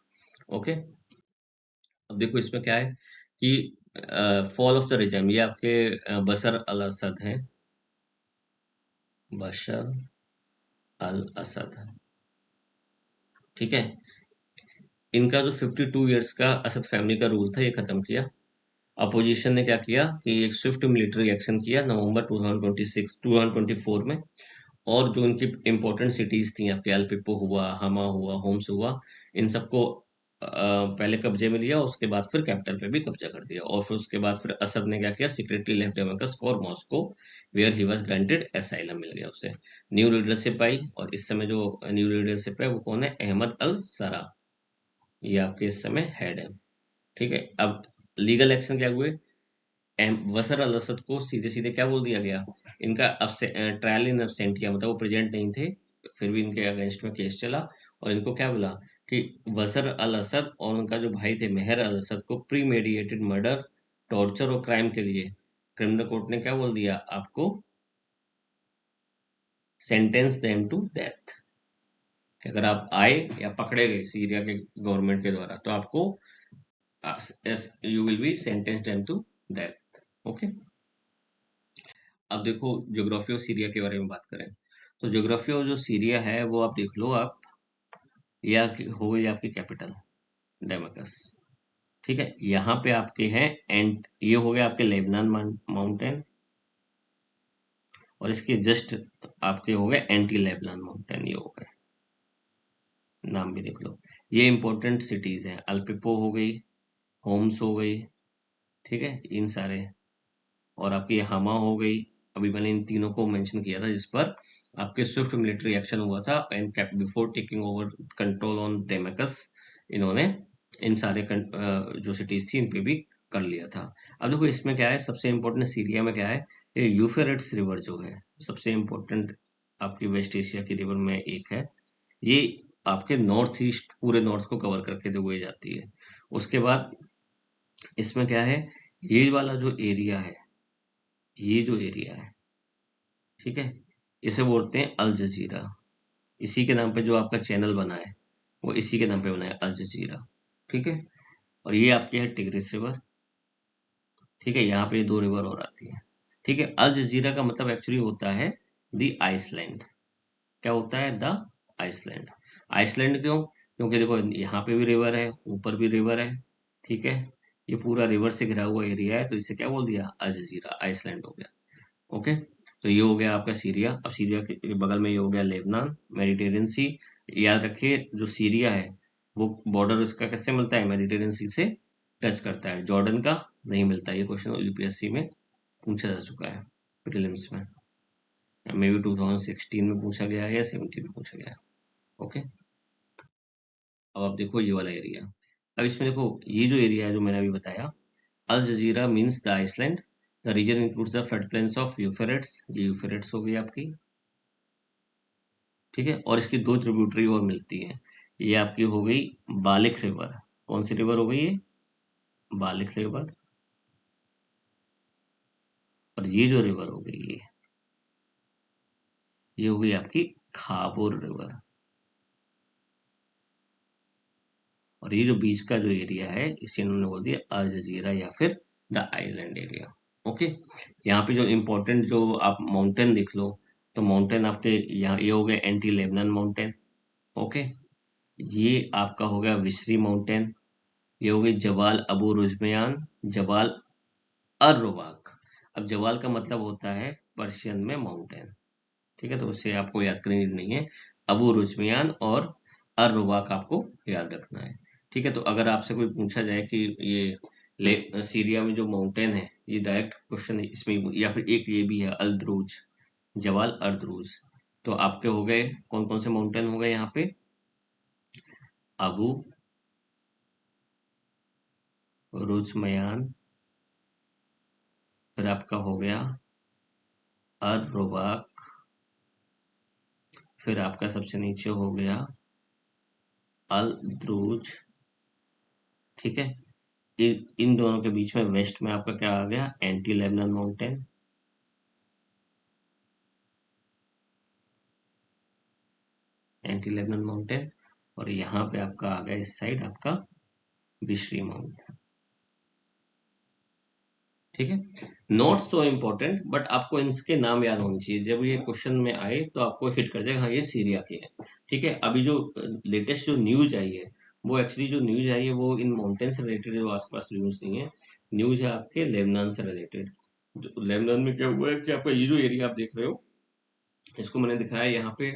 Okay, अब देखो इसमें क्या है कि फॉल ऑफ द रिजाइम, ये आपके बशर अल असद हैं, बशर अल असद। ठीक है, इनका जो 52 ईयर्स का असद फैमिली का रूल था ये खत्म किया। अपोजिशन ने क्या किया कि एक स्विफ्ट मिलिट्री एक्शन किया नवंबर 2026 2024 में। और जो इनकी इंपॉर्टेंट सिटीज थी, आपके अल्पिप्पो हुआ, हमा हुआ, होम्स हुआ, इन सबको पहले कब्जे में लिया, उसके बाद फिर कैपिटल पे भी कब्जा कर दिया। और फिर उसके बाद फिर असद ने क्या किया, secretly left Damascus for Moscow, where he was granted asylum, मिल गया उसे। न्यू लीडरशिप आई, और इस समय जो न्यू लीडरशिप है वो कौन है? अहमद अल सरा, ये आपके इस समय हेड है। ठीक है, अब लीगल एक्शन क्या हुए? वसर अल असद को सीधे सीधे क्या बोल दिया गया, इनका ट्रायल इन अब्सेंटिया, मतलब वो प्रेजेंट नहीं थे, फिर भी इनके अगेंस्ट में केस चला। और इनको क्या बोला कि वसर अल असद और उनका जो भाई थे मेहर अल असद को प्री मेडिएटेड मर्डर, टॉर्चर और क्राइम के लिए क्रिमिनल कोर्ट ने क्या बोल दिया, आपको सेंटेंस देम टू डेथ। कि अगर आप आए या पकड़े गए सीरिया के गवर्नमेंट के द्वारा, तो आपको you will be sentence them to death. Okay, अब देखो ज्योग्राफी ऑफ सीरिया के बारे में बात करें, तो ज्योग्राफी ऑफ जो सीरिया है वो आप देख लो, आप हो गई आपकी कैपिटल डेमाकस। ठीक है, यहाँ पे आपके हैं एंड ये हो गया आपके लेबनान माउंटेन, और इसके जस्ट आपके हो गए एंटी लेबनान माउंटेन, ये हो गए, नाम भी देख लो। ये इंपॉर्टेंट सिटीज हैं, अल्पिपो हो गई, होम्स हो गई, ठीक है, इन सारे, और आपकी हमा हो गई। अभी मैंने इन तीनों को मेंशन किया था जिस पर आपके स्विफ्ट मिलिट्री एक्शन हुआ था, and before taking over control on Damascus, इन्होंने इन सारे जो सिटीज थी इन पे भी कर लिया था। अब देखो इसमें क्या है, सबसे इम्पोर्टेंट सीरिया में क्या है, ये यूफ्रेट्स रिवर जो है सबसे इम्पोर्टेंट आपकी वेस्ट एशिया की रिवर में एक है। ये आपके नॉर्थ ईस्ट पूरे नॉर्थ को कवर करके हुए जाती है। उसके बाद इसमें क्या है, ये वाला जो एरिया है, ये जो एरिया है, ठीक है, इसे बोलते हैं अल जजीरा। इसी के नाम पे जो आपका चैनल बना है वो इसी के नाम पे बना है, अल जजीरा। ठीक है, और ये आपकी है टिग्रिस रिवर। ठीक है, यहाँ पे ये दो रिवर और आती है। ठीक है, अल जजीरा का मतलब एक्चुअली होता है द आइसलैंड। क्या होता है? The Iceland. आइसलैंड क्यों? क्योंकि देखो यहाँ पे भी रिवर है, ऊपर भी रिवर है। ठीक है, ये पूरा रिवर से घिरा हुआ एरिया है, तो इसे क्या बोल दिया? अल जजीरा, आइसलैंड हो गया। ओके, तो ये हो गया आपका सीरिया। अब सीरिया के बगल में ये हो गया लेबनान, मेडिटेरियन सी, याद रखिए जो सीरिया है वो बॉर्डर उसका किससे मिलता है, मेडिटेरियन सी से टच करता है, जॉर्डन का नहीं मिलता। ये क्वेश्चन यूपीएससी में पूछा जा चुका है प्रीलिम्स में, मे बी 2016 में पूछा गया है या 17 में पूछा गया है। ओके, अब आप देखो ये वाला एरिया। अब इसमें देखो ये जो एरिया है जो मैंने अभी बताया, Al Jazeera means the island, the region includes the flood plains of Euphrates, ये यूफरेट्स हो गई आपकी, ठीक है। और इसकी दो ट्रिब्यूटरी और मिलती हैं, ये आपकी हो गई बालिक रिवर। कौन सी रिवर हो गई ये, बालिक रिवर। और ये जो रिवर हो गई ये हो गई आपकी खाबोर रिवर। और ये जो बीच का जो एरिया है इसे इन्होंने बोल दिया अल जजीरा या फिर द आइलैंड एरिया। ओके, यहाँ पे जो इम्पोर्टेंट जो आप माउंटेन देख लो, तो माउंटेन आपके यहाँ ये हो गए एंटी लेबनान माउंटेन। ओके, ये आपका हो गया विसरी माउंटेन, ये हो गई जबाल अबू रुजमयान, जबाल अर रुवाक। अब जवाल का मतलब होता है पर्शियन में माउंटेन, ठीक है, तो उससे आपको याद करने की नहीं है। अबू रुजमियान और अर रुवाक आपको याद रखना है, ठीक है। तो अगर आपसे कोई पूछा जाए कि सीरिया में जो माउंटेन है, ये डायरेक्ट क्वेश्चन इसमें, या फिर एक ये भी है अल-द्रूज, जवाल अल-द्रूज, तो आपके हो गए कौन कौन से माउंटेन हो गए यहाँ पे, अबू रुजमयान, फिर आपका हो गया अर रुवाक, फिर आपका सबसे नीचे हो गया अल द्रूज, ठीक है। इन दोनों के बीच में वेस्ट में आपका क्या आ गया, anti Lebanon mountain, anti Lebanon mountain. और यहाँ पे आपका आ गया इस साइड आपका बिशरी माउंटेन, ठीक है। नॉट सो इम्पोर्टेंट, बट आपको इनके नाम याद होने चाहिए, जब ये क्वेश्चन में आए तो आपको हिट कर जाएगा, हाँ ये सीरिया के हैं, ठीक है। अभी जो लेटेस्ट जो न्यूज आई है, वो एक्चुअली जो न्यूज आई है वो इन माउंटेन से रिलेटेड जो आसपास न्यूज नहीं है, न्यूज है आपके लेबनान से रिलेटेड। लेबनान में क्या हुआ है कि आपका ये जो एरिया आप देख रहे हो, इसको मैंने दिखाया यहाँ पे,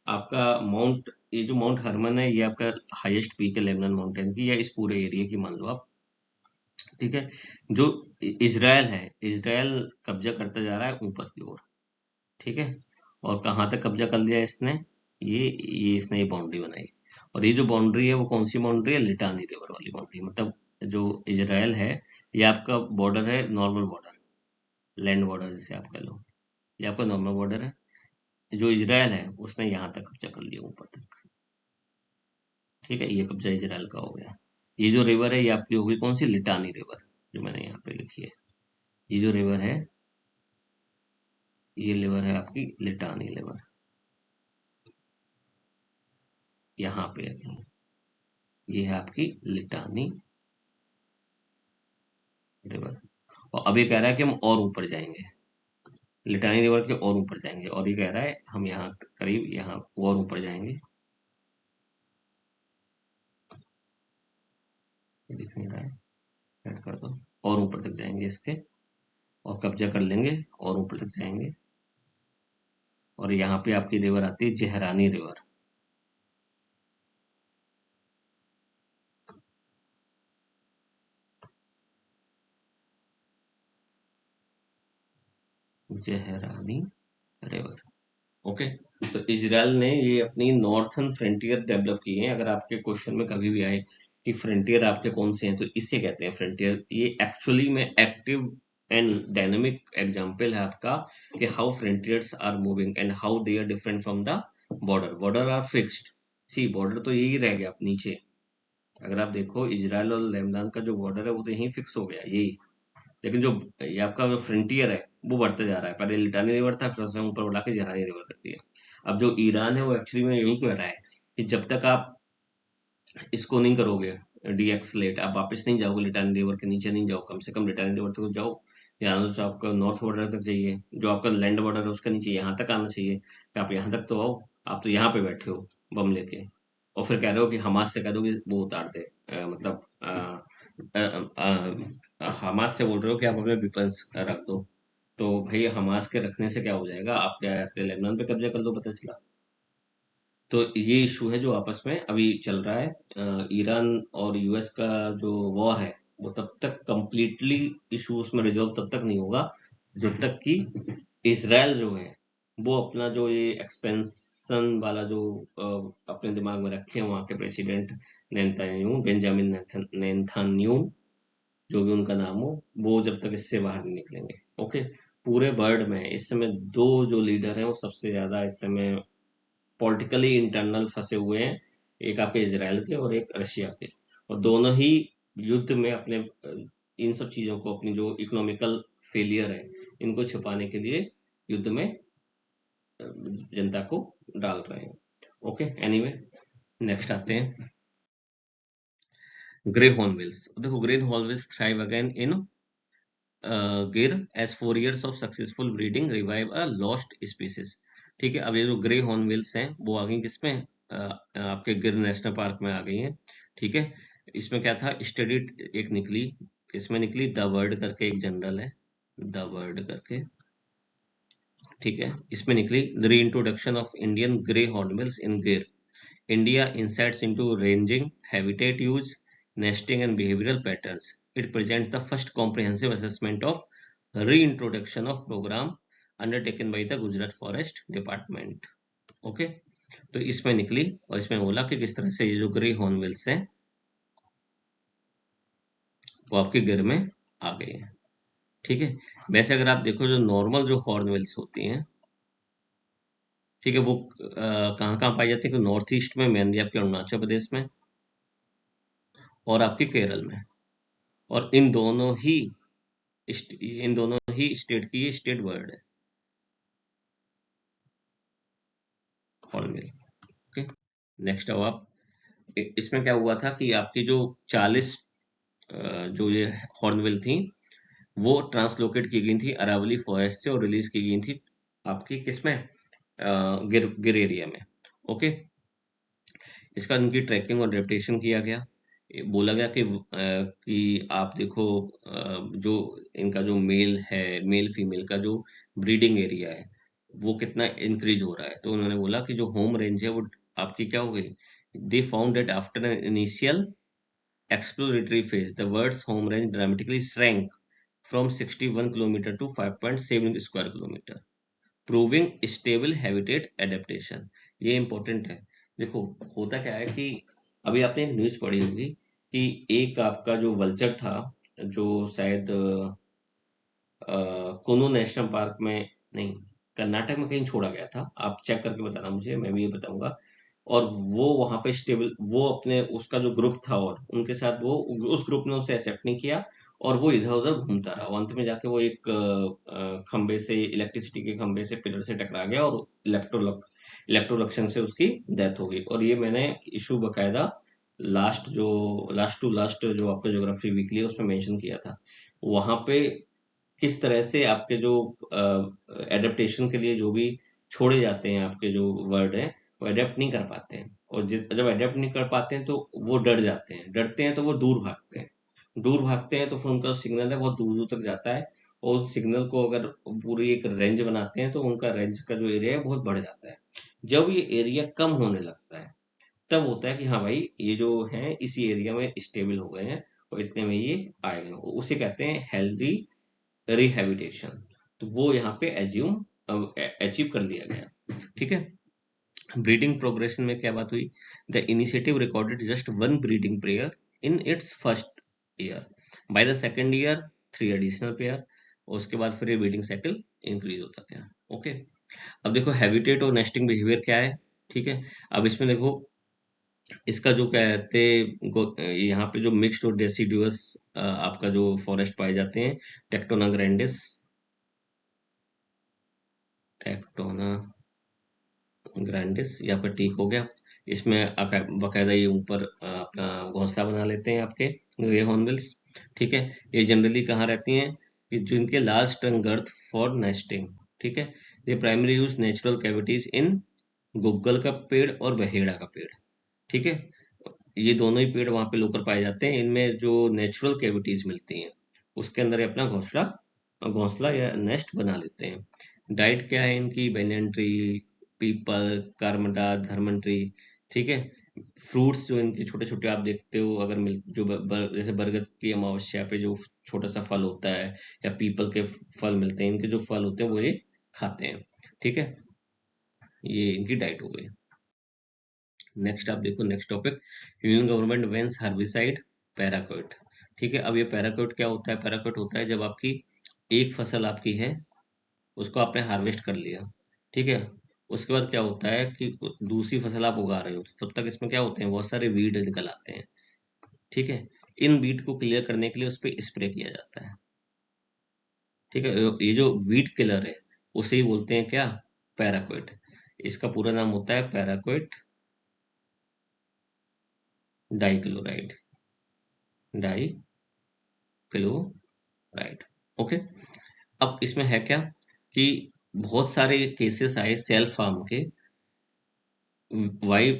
आपका माउंट, ये जो माउंट हरमन है ये आपका हाईएस्ट पीक है लेबनान माउंटेन की, या इस पूरे एरिया की मान लो आप, ठीक है। जो इजराइल है, इजराइल कब्जा करता जा रहा है ऊपर की ओर, ठीक है। और कहाँ तक कब्जा कर लिया इसने, ये इसने ये बाउंड्री बनाई। और ये जो बाउंड्री है वो कौन सी बाउंड्री है, लिटानी रिवर वाली बाउंड्री, मतलब जो इजराइल है ये आपका बॉर्डर है, नॉर्मल बॉर्डर, लैंड बॉर्डर जिसे आप कह लो, ये आपका नॉर्मल बॉर्डर है। जो इजराइल है उसने यहाँ तक कब्जा कर लिया ऊपर तक, ठीक है, ये कब्जा इजराइल का हो गया। ये जो रिवर है ये आपकी होगी कौन सी, लिटानी रिवर, जो मैंने यहाँ पे लिखी है। ये जो रिवर है, ये रिवर है आपकी लिटानी रिवर, यहाँ पे है कहीं, ये है आपकी लिटानी रिवर। और अब ये कह रहा है कि हम और ऊपर जाएंगे, लिटानी रिवर के और ऊपर जाएंगे, और ये कह रहा है हम यहाँ करीब यहाँ और ऊपर जाएंगे, ये दिख नहीं रहा है, ऐड कर दो, और ऊपर तक जाएंगे इसके, और कब्जा कर लेंगे और ऊपर तक जाएंगे। और यहाँ पे आपकी रिवर आती है जहरानी रिवर, जहरानी रिवर। ओके, तो इजराइल ने ये अपनी नॉर्थन फ्रंटियर डेवलप की है। अगर आपके क्वेश्चन में कभी भी आए कि फ्रंटियर आपके कौन से हैं, तो इसे कहते हैं फ्रंटियर। ये एक्चुअली में एक्टिव एंड डायनेमिक एग्जांपल है आपका कि how frontiers are moving and how they are different from the border. Border are fixed, see border तो यही रह गया नीचे। अगर आप देखो इजराइल और लेबनान का जो बॉर्डर है वो तो यहीं फिक्स हो गया यही, लेकिन जो ये आपका जो फ्रंटियर है वो बढ़ते जा रहा है। पहले लिटानी रिवर था, फिर उसने ऊपर बढ़ा के जरानी रिवर कर दिया। अब जो ईरान है वो एक्चुअली में यही कह रहा है कि जब तक आप इसको नहीं करोगे डीएक्सलेट, आप वापस नहीं जाओगे लिटानी रिवर के नीचे नहीं जाओ, कम से कम लिटानी रिवर तक तो जाओ, यहाँ से आपका नॉर्थ बॉर्डर तक जाइए, जो आपका लैंड बॉर्डर है उसका नीचे यहाँ तक आना चाहिए, कि आप यहाँ तक तो आओ। आप तो यहाँ पे बैठे हो बम लेके, और फिर कह रहे हो कि हमास से कह दो कि वो उतार दे, मतलब हमास से बोल रहे हो कि आप अपने वेपन्स रख दो। तो भाई हमास के रखने से क्या हो जाएगा, आप क्या लेबनान पे कब्जा कर लो, पता चला। तो ये इशू है जो आपस में अभी चल रहा है। ईरान और यूएस का जो वॉर है वो तब तक कंप्लीटली इशू उसमें रिजॉल्व तब तक नहीं होगा जब तक कि इसराइल जो है वो अपना जो ये एक्सपेंशन वाला जो अपने दिमाग में रखे हैं वहाँ के प्रेसिडेंट नेतन्याहू, बेंजामिन नेतन्याहू, जो भी उनका नाम हो, वो जब तक इससे बाहर नहीं निकलेंगे। ओके। पूरे वर्ल्ड में इस समय दो जो लीडर हैं वो सबसे ज्यादा इस समय पॉलिटिकली इंटरनल फंसे हुए हैं। एक आपके इजराइल के और एक रशिया के। और दोनों ही युद्ध में अपने इन सब चीजों को, अपनी जो इकोनॉमिकल फेलियर है इनको छिपाने के लिए युद्ध में जनता को डाल रहे हैं। ओके, एनीवे नेक्स्ट आते हैं। Grey hornbills. देखो, grey hornbills thrive again in Gir as 4 years of successful breeding revive a lost species. ठीक है, अब ये जो ग्रे हॉर्नबिल्स हैं वो आ गई किसमें? आपके गिर नेशनल पार्क में आ गई हैं। ठीक है, इसमें क्या था? स्टडी एक निकली, इसमें निकली द वर्ड करके एक जनरल है, द वर्ड करके। ठीक है, इसमें निकली the reintroduction of Indian grey hornbills in Gir, India insights into ranging, habitat use, nesting and behavioral patterns. It presents the first comprehensive assessment of reintroduction of program undertaken by the Gujarat Forest Department. Okay, तो इसमें निकली और इसमें बोला कि किस तरह से ये जो ग्रे हॉर्नबिल्स हैं वो आपके गिर में आ गए हैं। ठीक है, वैसे अगर आप देखो जो नॉर्मल जो हॉर्नबिल्स होती हैं, ठीक है, वो कहाँ कहाँ पाई जाती है? कि नॉर्थ ईस्ट में मेनली आपके अरुणाचल प्रदेश में और आपके केरल में। और इन दोनों ही स्टेट की ये स्टेट वर्ड है, हॉर्नबिल। ओके, नेक्स्ट अब आप इसमें क्या हुआ था कि आपकी जो 40 जो ये हॉर्नबिल थी वो ट्रांसलोकेट की गई थी अरावली फॉरेस्ट से और रिलीज की गई थी आपकी किसमें? गिर गिर एरिया में। ओके, इसका इनकी ट्रैकिंग और रेपुटेशन किया गया। ये बोला गया कि आप देखो जो इनका जो मेल फीमेल का जो ब्रीडिंग एरिया है वो कितना इंक्रीज हो रहा है। तो उन्होंने बोला कि जो होम रेंज है वो आपकी क्या हो गई? They found that after an initial exploratory phase, the world's home range dramatically shrank from 61 kilometer to 5.7 square kilometer, proving stable habitat adaptation। ये important है। देखो, होता क्या है कि अभी आपने एक न्यूज़ पढ़ी होगी कि एक आपका जो वल्चर था, जो शायद कुनू नेशनल पार्क में नहीं, कर्नाटक में कहीं छोड़ा गया था। आप चेक करके बताना मुझे, मैं भी ये बताऊंगा। और वो वहां पे स्टेबल, वो अपने उसका जो ग्रुप था और उनके साथ वो, उस ग्रुप ने उसे एक्सेप्ट नहीं किया और वो इधर उधर घूमता रहा। और अंत में जाके वो एक खंबे से, इलेक्ट्रिसिटी के खंबे से, पिलर से टकरा गया और इलेक्ट्रोलक्शन से उसकी डेथ हो गई। और ये मैंने इशू बकायदा लास्ट टू लास्ट जो आपका ज्योग्राफी वीकली है उसमें मेंशन किया था। वहां पे किस तरह से आपके जो एडेप्टेशन के लिए जो भी छोड़े जाते हैं आपके जो वर्ड हैं वो अडेप्ट नहीं कर पाते हैं। और जब अडेप्ट नहीं कर पाते हैं तो वो डर जाते हैं, डरते हैं तो वो दूर भागते हैं। दूर भागते हैं तो फिर उनका सिग्नल है बहुत दूर दूर तक जाता है। और उस सिग्नल को अगर पूरी एक रेंज बनाते हैं तो उनका रेंज का जो एरिया है बहुत बढ़ जाता है। जब ये एरिया कम होने लगता है तब होता है कि हाँ भाई, ये जो है इसी एरिया में स्टेबल हो गए हैं और इतने में ये आएंगे। उसे कहते हैं हेल्दी रिहैबिटेशन। तो वो यहाँ पे अचीव कर लिया गया। ठीक है, ब्रीडिंग प्रोग्रेशन में क्या बात हुई? The initiative recorded just one breeding pair in its first year. By the second year 3 additional pair. उसके बाद फिर ये ब्रीडिंग साइकिल इंक्रीज होता गया। ओके, अब देखो हैबिटेट और नेस्टिंग बिहेवियर क्या है। ठीक है, अब इसमें देखो इसका जो कहते यहाँ पे जो मिक्स्ड और डेसिडुअस आपका जो फॉरेस्ट पाए जाते हैं, टेक्टोना ग्रैंडिस, टेक्टोना ग्रैंडिस यहाँ पर ठीक हो गया। इसमें बकायदा ये ऊपर अपना घोंसला बना लेते हैं आपके ग्रे हॉर्नबिल्स। ठीक है, ये जनरली कहाँ रहती हैं? कि जिनके large trunk girth for nesting. ठीक है, ये primary use natural cavities in गुग्गल का पेड़ और बहेड़ा का पेड़। ठीक है, ये दोनों ही पेड़ वहां पे लोकर पाए जाते हैं। इनमें जो नेचुरल कैविटीज मिलती हैं उसके अंदर ये अपना घोंसला घोंसला या नेस्ट बना लेते हैं। डाइट क्या है इनकी? बेनियन ट्री, पीपल, करमटा, धर्मन ट्री, ठीक है। फ्रूट्स जो इनके छोटे छोटे आप देखते हो, अगर मिल जो जैसे बरगद की अमावस्या पे जो छोटा सा फल होता है, या पीपल के फल मिलते हैं, इनके जो फल होते हैं वो ये खाते हैं, ठीक है। ये इनकी डाइट हो गई। नेक्स्ट आप देखो, next topic, union government weighs herbicide paraquat, ठीक है। अब ये पैराक्विट क्या होता है? पैराक्विट होता है जब आपकी एक फसल आपकी है, उसको आपने हार्वेस्ट कर लिया, ठीक है। उसके बाद क्या होता है कि दूसरी फसल आप उगा रहे हो, तो तब तक इसमें क्या होते हैं, बहुत सारे वीड निकल आते हैं, ठीक है। इन वीड को क्लियर करने के लिए उस पर स्प्रे किया जाता है, ठीक है। ये जो वीड किलर है उसे ही बोलते हैं क्या? पैराक्विट। इसका पूरा नाम होता है पैराक्विट डाइक्लोराइड, डाइक्लोराइड, ओके। अब इसमें है क्या कि बहुत सारे केसेस आए सेल फार्म के। वाई?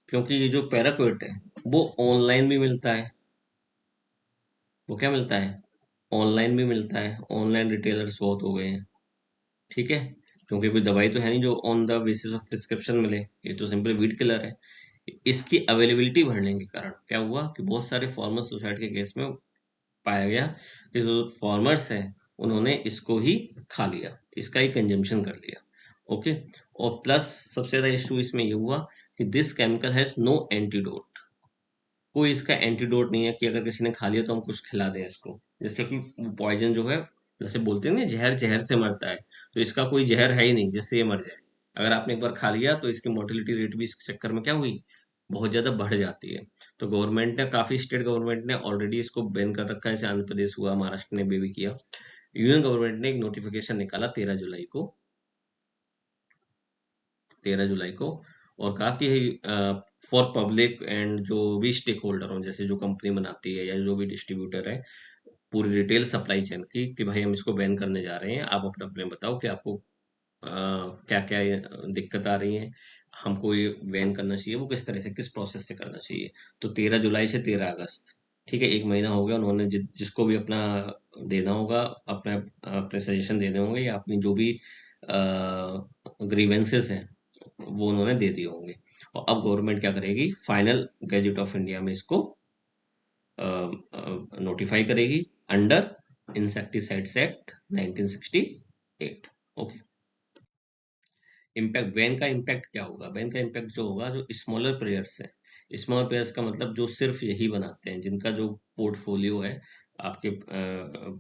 क्योंकि ये जो पैराक्विट है वो ऑनलाइन भी मिलता है। वो क्या मिलता है? ऑनलाइन भी मिलता है। ऑनलाइन रिटेलर्स बहुत हो गए हैं, ठीक है। क्योंकि कोई दवाई तो है नहीं जो on the basis of prescription मिले, ये तो सिंपल वीड किलर है। इसकी अवेलेबिलिटी बढ़ने के कारण क्या हुआ कि बहुत सारे फार्मर सुसाइड के केस में पाया गया कि जो फार्मर्स हैं उन्होंने इसको ही खा लिया, इसका ही कंजम्पशन कर लिया, ओके। और प्लस सबसे ज्यादा इशू इसमें ये हुआ कि this chemical has no antidote. कोई इसका एंटीडोट नहीं है कि अगर किसी ने खा लिया तो हम कुछ खिला दें इसको, जैसे कि पॉइजन जो है, जैसे बोलते हैं ना जहर जहर से मरता है, तो इसका कोई जहर है ही नहीं जिससे ये मर जाए। अगर आपने एक बार खा लिया तो इसकी मोर्टेलिटी रेट भी इस चक्कर में क्या हुई, बहुत ज्यादा बढ़ जाती है। तो गवर्नमेंट ने, काफी स्टेट गवर्नमेंट ने ऑलरेडी इसको बैन कर रखा है, जैसे आंध्र प्रदेश हुआ, महाराष्ट्र ने भी किया। यूनियन गवर्नमेंट ने एक नोटिफिकेशन निकाला 13 जुलाई को, 13 जुलाई को, और कहा कि फॉर पब्लिक एंड जो भी स्टेक होल्डर हो, जैसे जो कंपनी बनाती है या जो भी डिस्ट्रीब्यूटर है पूरी रिटेल सप्लाई चेन की, कि भाई हम इसको बैन करने जा रहे हैं, आप अपना अपने बताओ कि आपको क्या क्या दिक्कत आ रही है, हमको ये बैन करना चाहिए, वो किस तरह से, किस प्रोसेस से करना चाहिए। तो 13 जुलाई से 13 अगस्त, ठीक है, एक महीना हो गया। उन्होंने जिसको भी अपना देना होगा, अपने अपने सजेशन देने होंगे, या अपनी जो भी ग्रीवेंसेस हैं वो उन्होंने दे दिए होंगे। और अब गवर्नमेंट क्या करेगी, फाइनल गैजेट ऑफ इंडिया में इसको नोटिफाई करेगी under insecticides act 1968, okay. Impact, ban का इम्पैक्ट क्या होगा? बैन का इम्पैक्ट जो होगा, जो स्मॉलर प्लेयर्स हैं, स्मॉलर प्लेयर्स का मतलब जो सिर्फ यही बनाते हैं, जिनका जो पोर्टफोलियो है आपके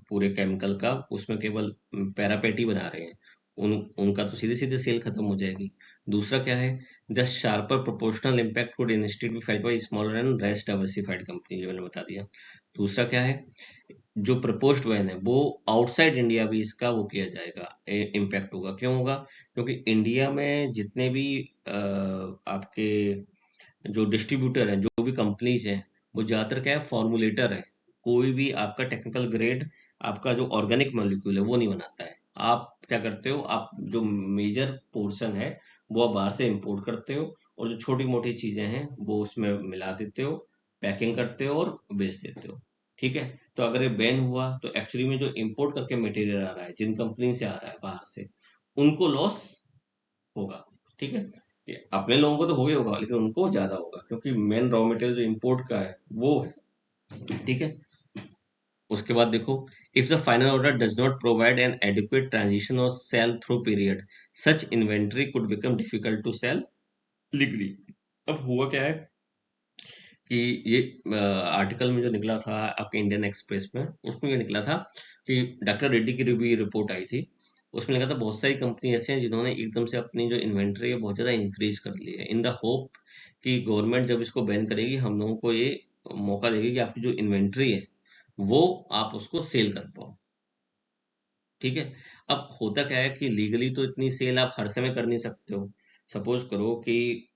पूरे केमिकल का, उसमें केवल पैरापेटी बना रहे हैं, उनका तो सीधे सीधे सेल खत्म हो जाएगी। दूसरा क्या है, the sharper proportional impact could instead be felt by smaller and less diversified company, जो मैंने बता दिया। दूसरा क्या है, जो प्रपोज्ड बैन है वो आउटसाइड इंडिया भी इसका वो किया जाएगा, इम्पैक्ट होगा। क्यों होगा? क्योंकि इंडिया में जितने भी आपके जो डिस्ट्रीब्यूटर हैं, जो भी कंपनीज हैं, वो ज्यादातर क्या है, फॉर्मुलेटर है। कोई भी आपका टेक्निकल ग्रेड, आपका जो ऑर्गेनिक मॉलिक्यूल है वो नहीं बनाता है। आप क्या करते हो, आप जो मेजर पोर्शन है वो आप बाहर से इंपोर्ट करते हो, और जो छोटी मोटी चीजें हैं वो उसमें मिला देते हो, पैकिंग करते हो और बेच देते हो, ठीक है। तो अगर ये बैन हुआ तो एक्चुअली में जो इंपोर्ट करके मटेरियल आ रहा है, जिन कंपनी से आ रहा है बाहर से, उनको लॉस होगा, ठीक है। ये अपने लोगों को तो हो ही होगा, लेकिन उनको ज्यादा होगा, क्योंकि मेन रॉ मटेरियल जो इंपोर्ट का है वो है, ठीक है। उसके बाद देखो, if the final order does not provide an adequate transition or sell through period, such inventory could become difficult to sell legally. अब हुआ क्या है कि ये आर्टिकल में जो निकला था आपके इंडियन एक्सप्रेस में, उसमें ये निकला था कि डॉक्टर रेड्डी की भी रिपोर्ट आई थी। उसमें लिखा था बहुत सारी कंपनी ऐसे हैं जिन्होंने एकदम से अपनी जो इन्वेंट्री है बहुत ज़्यादा इंक्रीज कर ली है, इन द होप कि गवर्नमेंट जब इसको बैन करेगी हम लोगों को ये मौका देगी कि आपकी जो इन्वेंट्री है वो आप उसको सेल कर पाओ, ठीक है। अब होता क्या है कि लीगली तो इतनी सेल आप हर समय कर नहीं सकते हो। सपोज करो कि,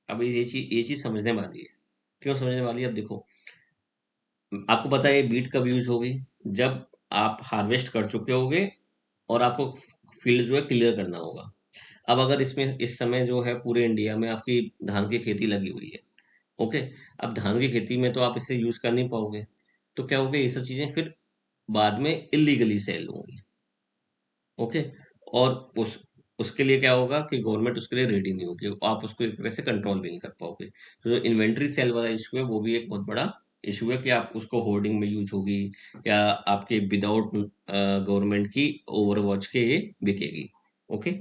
अब ये चीज समझने वाली है। क्यों समझने वाली है? अब देखो, आपको पता है बीट कब यूज होगी, जब आप हार्वेस्ट कर चुके होगे और आपको फील्ड जो है क्लियर करना होगा। अब अगर इसमें इस समय जो है पूरे इंडिया में आपकी धान की खेती लगी हुई है, ओके। अब धान की खेती में तो आप इसे यूज कर नहीं पाओगे, तो क्या होगा, ये सब चीजें फिर बाद में इलीगली सेल होंगी, ओके। और उस उसके लिए क्या होगा कि गवर्नमेंट उसके लिए रेडी नहीं होगी, आप उसको एक तरह से कंट्रोल भी नहीं कर पाओगे। तो जो इन्वेंट्री सेल वाला इशू है वो भी एक बहुत बड़ा इशू है कि आप उसको होर्डिंग में यूज होगी या आपके विदाउट गवर्नमेंट की ओवरवॉच के ये बिकेगी। ओके,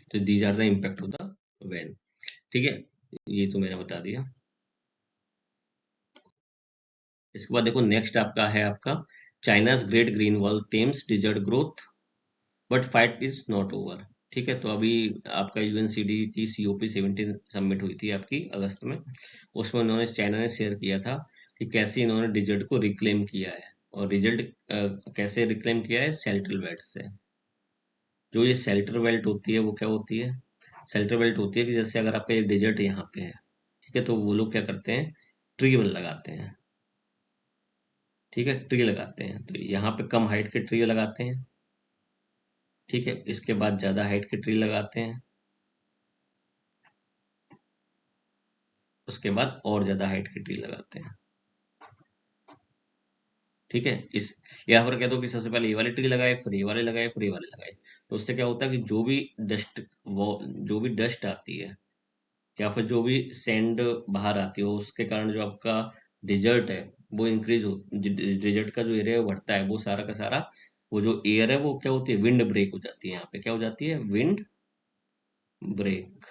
तो these are the impact of the ban. ठीक है, ये तो मैंने बता दिया। इसके बाद देखो नेक्स्ट आपका है आपका China's great green wall tames desert growth but fight is not over. ठीक है, तो अभी आपका यूएनसीडी की COP17 सबमिट हुई थी आपकी अगस्त में। उसमें उन्होंने चाइना ने शेयर किया था कि कैसे इन्होंने डिजर्ट को रिक्लेम किया है, और रिजल्ट कैसे रिक्लेम किया है, सेल्ट्रल बेल्ट से। जो ये सेल्ट्रल बेल्ट होती है वो क्या होती है, सेल्ट्रल बेल्ट होती है कि जैसे अगर आपका ये डिजर्ट यहाँ पे है, ठीक है, तो वो लोग क्या करते हैं, ट्री लगाते हैं। ठीक है, ट्री लगाते हैं, तो यहाँ पे कम हाइट के ट्री लगाते हैं। ठीक है, इसके बाद ज्यादा हाइट के ट्री लगाते हैं, उसके बाद और ज्यादा हाइट के ट्री लगाते हैं। ठीक है, इस यहाँ पर कह दो कि सबसे पहले ये वाले ट्री लगाए, फिर ये वाले लगाए, फिर ये वाले लगाए। तो उससे क्या होता है कि जो भी डस्ट आती है या फिर जो भी सैंड बाहर आती है, उसके कारण जो आपका डिजर्ट है वो इंक्रीज हो, डिजर्ट का जो एरिया है वो बढ़ता है, वो सारा का सारा वो जो एयर है वो क्या होती है, विंड ब्रेक हो जाती है। यहाँ पे क्या हो जाती है, विंड ब्रेक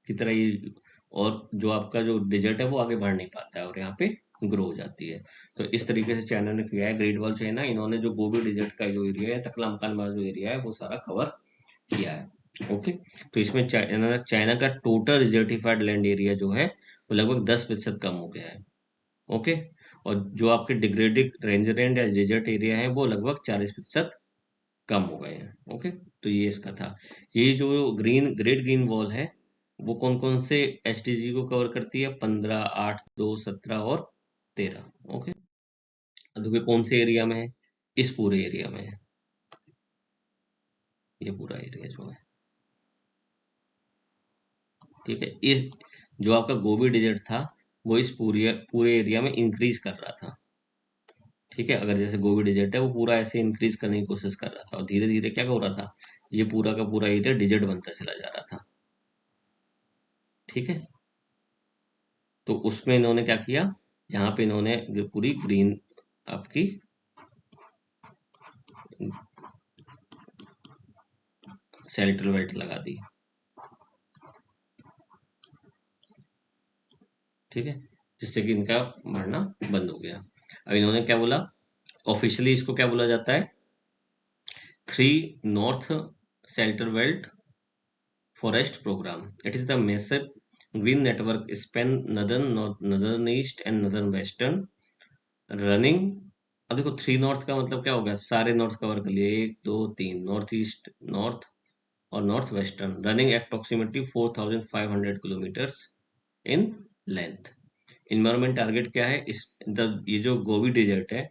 की तरह ही। और जो आपका जो डिजर्ट है वो आगे बढ़ नहीं पाता है और यहाँ पे ग्रो हो जाती है। तो इस तरीके से चाइना ने किया है, ग्रेट वॉल चाइना, इन्होंने जो गोबी डिजर्ट का जो एरिया है, तकला मकान वाला जो एरिया है वो सारा कवर किया है। ओके, तो इसमें चाइना का टोटल रिजर्टिफाइड लैंड एरिया जो है वो लगभग 10% कम हो गया है। ओके, और जो आपके डिग्रेडिक रेंजरलैंड या डेजर्ट एरिया है वो लगभग 40% कम हो गए हैं। ओके, तो ये इसका था। ये जो ग्रेट ग्रीन वॉल है वो कौन कौन से SDG को कवर करती है, 15, 8, 2, 17 और 13। ओके, अब देखिए कौन से एरिया में है, इस पूरे एरिया में है, ये पूरा एरिया जो है। ठीक है, इस जो आपका गोबी डेजर्ट था वो इस पूरे पूरे एरिया में इंक्रीज कर रहा था। ठीक है, अगर जैसे गोबी डेजर्ट है वो पूरा ऐसे इंक्रीज करने की कोशिश कर रहा था, और धीरे धीरे क्या हो रहा था, ये पूरा का पूरा एरिया डेजर्ट बनता चला जा रहा था। ठीक है, तो उसमें इन्होंने क्या किया, यहाँ पे इन्होंने पूरी ग्रीन आपकी सेल्टर बेल्ट लगा दी। ठीक है, जिससे कि इनका मरना बंद हो गया। अब इन्होंने क्या बोला, ऑफिशियली इसको क्या बोला जाता है, 3 north shelter belt forest program. It is the massive green network span northern, northern east and northern western running। अब देखो 3 नॉर्थ का मतलब क्या हो गया, सारे नॉर्थ कवर कर लिए, 1, 2, 3, नॉर्थ ईस्ट, नॉर्थ और north western, running approximately 4500 kilometres in length. Environment target क्या है, ये जो गोबी डेजर्ट है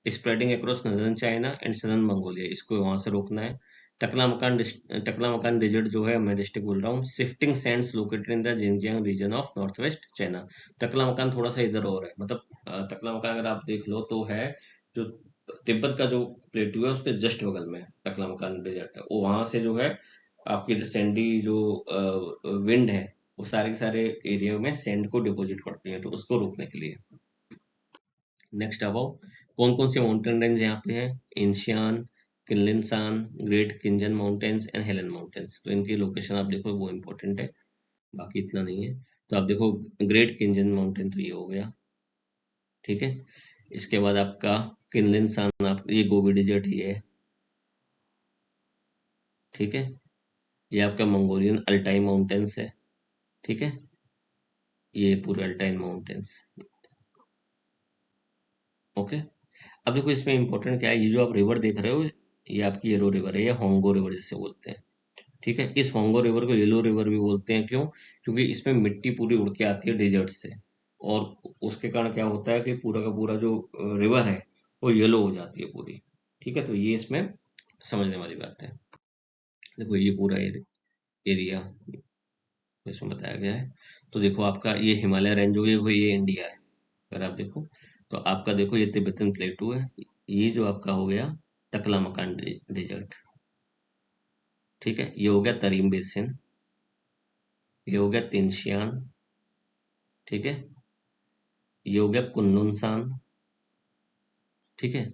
spreading across northern China and southern Mongolia, इसको वहां से रोकना है। टकला मकान डेजर्ट जो है, मैं डिस्ट्रिक्ट बोल रहा हूँ, shifting sands located in the Xinjiang region of north west China. Taklamakan थोड़ा सा इधर और है, मतलब टकला मकान अगर आप देख लो तो है जो तिब्बत का जो प्लेटू है उसके जस्ट बगल में टकला मकान डेजर्ट है, वो वहां से जो है आपकी सैंडी जो विंड है वो सारे के सारे एरिया में सैंड को डिपॉजिट करती है, तो उसको रोकने के लिए। नेक्स्ट अब आओ, कौन कौन से माउंटेन रेंज यहाँ पे हैं, Yinshan, Qinlingshan, great Khingan mountains and Helan mountains. तो इनकी लोकेशन आप देखो वो इम्पोर्टेंट है, बाकी इतना नहीं है। तो आप देखो ग्रेट किंजन माउंटेन तो ये हो गया। ठीक है, इसके बाद आपका किनलिनसान, आप ये गोबी डिजर्ट ये है। ठीक है, ये आपका मंगोलियन अल्टाई माउंटेन्स है। ठीक है, ये पूरे अल्टाइन माउंटेन्स। ओके, अब देखो इसमें इंपॉर्टेंट क्या है, ये जो आप रिवर देख रहे हो ये आपकी येलो रिवर है, या होंगो रिवर जिसे बोलते हैं। ठीक है, इस होंगो रिवर को येलो रिवर भी बोलते हैं, क्यों, क्योंकि इसमें मिट्टी पूरी उड़ के आती है डेजर्ट से, और उसके कारण क्या होता है कि पूरा का पूरा जो रिवर है वो येलो हो जाती है पूरी। ठीक है, तो ये इसमें समझने वाली बात है। देखो ये पूरा एरिया इसमें बताया गया है। तो देखो आपका ये हिमालय रेंज हो गई, वो ये इंडिया है। अगर आप देखो तो आपका देखो ये तिब्बतन प्लेटू है, ये जो आपका हो गया टकला मकान डेजर्ट। ठीक है, ये हो गया तरीम बेसिन, ये हो गया तिनशियान, ठीक है, ये हो गया कुन्नुनसान, ठीक है।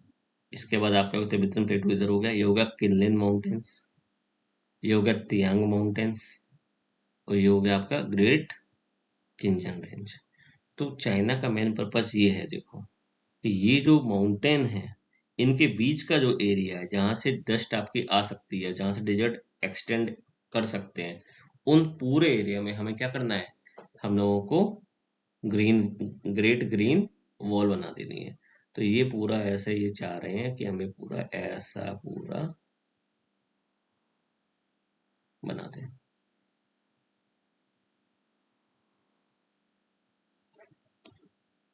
इसके बाद आपका तिब्बतन प्लेटू इधर हो गया, ये हो गया किनलिन माउंटेन्स, ये हो गया तियांग माउंटेन्स, और ये हो गया आपका ग्रेट किंजन रेंज। तो चाइना का मेन पर्पस ये है, देखो कि ये जो माउंटेन है, इनके बीच का जो एरिया है जहां से डस्ट आपकी आ सकती है, जहां से डिजर्ट एक्सटेंड कर सकते हैं, उन पूरे एरिया में हमें क्या करना है, हम लोगों को ग्रीन ग्रेट ग्रीन वॉल बना देनी है। तो ये पूरा ऐसा ये चाह रहे हैं कि हमें पूरा ऐसा पूरा बना दें।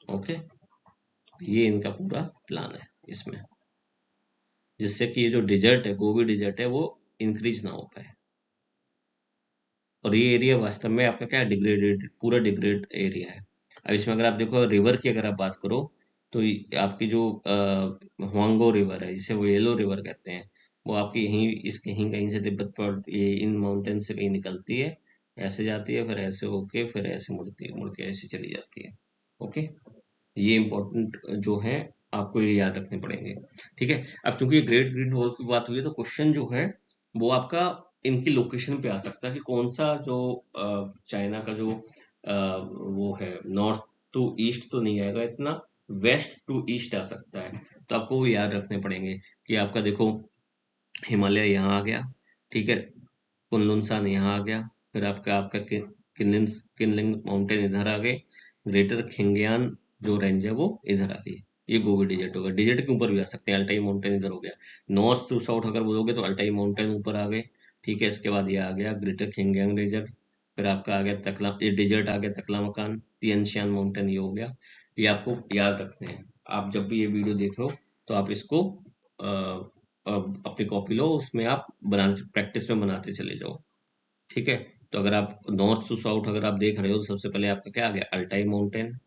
ओके, ये इनका पूरा प्लान है इसमें, जिससे कि ये जो डिजर्ट है, गोबी डिजर्ट है, वो इंक्रीज ना हो पाए। और ये एरिया वास्तव में आपका क्या डिग्रेडेड, पूरा डिग्रेड एरिया है। अब इसमें अगर आप देखो रिवर की अगर आप बात करो, तो आपकी जो हुआंगो रिवर है, जिसे वो येलो रिवर कहते हैं, वो आपकी यहीं इस कहीं कहीं से तिब्बत पर ये इन माउंटेन से कहीं निकलती है, ऐसे जाती है, फिर ऐसे होके फिर ऐसे मुड़ती है, मुड़ के ऐसे चली जाती है। ओके, ये इम्पोर्टेंट जो है, आपको ये याद रखने पड़ेंगे। ठीक है, अब क्योंकि ये ग्रेट ग्रीन वॉल की बात हुई है, तो क्वेश्चन जो है वो आपका इनकी लोकेशन पे आ सकता है कि कौन सा जो चाइना का जो वो है, नॉर्थ टू ईस्ट तो नहीं आएगा इतना, वेस्ट टू ईस्ट आ सकता है। तो आपको वो याद रखने पड़ेंगे कि आपका देखो हिमालय यहाँ आ गया, ठीक है, कुनलुन यहाँ आ गया, फिर आपका आपका किनलिंग किनलिंग माउंटेन इधर आ गए, ग्रेटर खिंगयान जो रेंज है वो इधर आ गई। ये गोबी डिजर्ट होगा, डिजर्ट के ऊपर भी आ सकते हैं, अल्टाई माउंटेन इधर हो गया। नॉर्थ टू साउथ अगर बोलोगे तो अल्टाई माउंटेन ऊपर आ गए, ठीक है। इसके बाद ये आ गया ग्रेटर खिंगयान डिजर्ट, फिर आपका आ गया तकला, ये डिजर्ट आ गया तकला मकान, तियनशियान माउंटेन ये हो गया। ये आपको याद रखने हैं, आप जब भी ये वीडियो देख रहे हो तो आप इसको अपनी कॉपी लो, उसमें आप बनाने प्रैक्टिस में बनाते चले जाओ, ठीक है। तो अगर आप नॉर्थ टू साउथ अगर आप देख रहे हो, तो सबसे पहले आपका क्या आ गया, अल्टाई माउंटेन,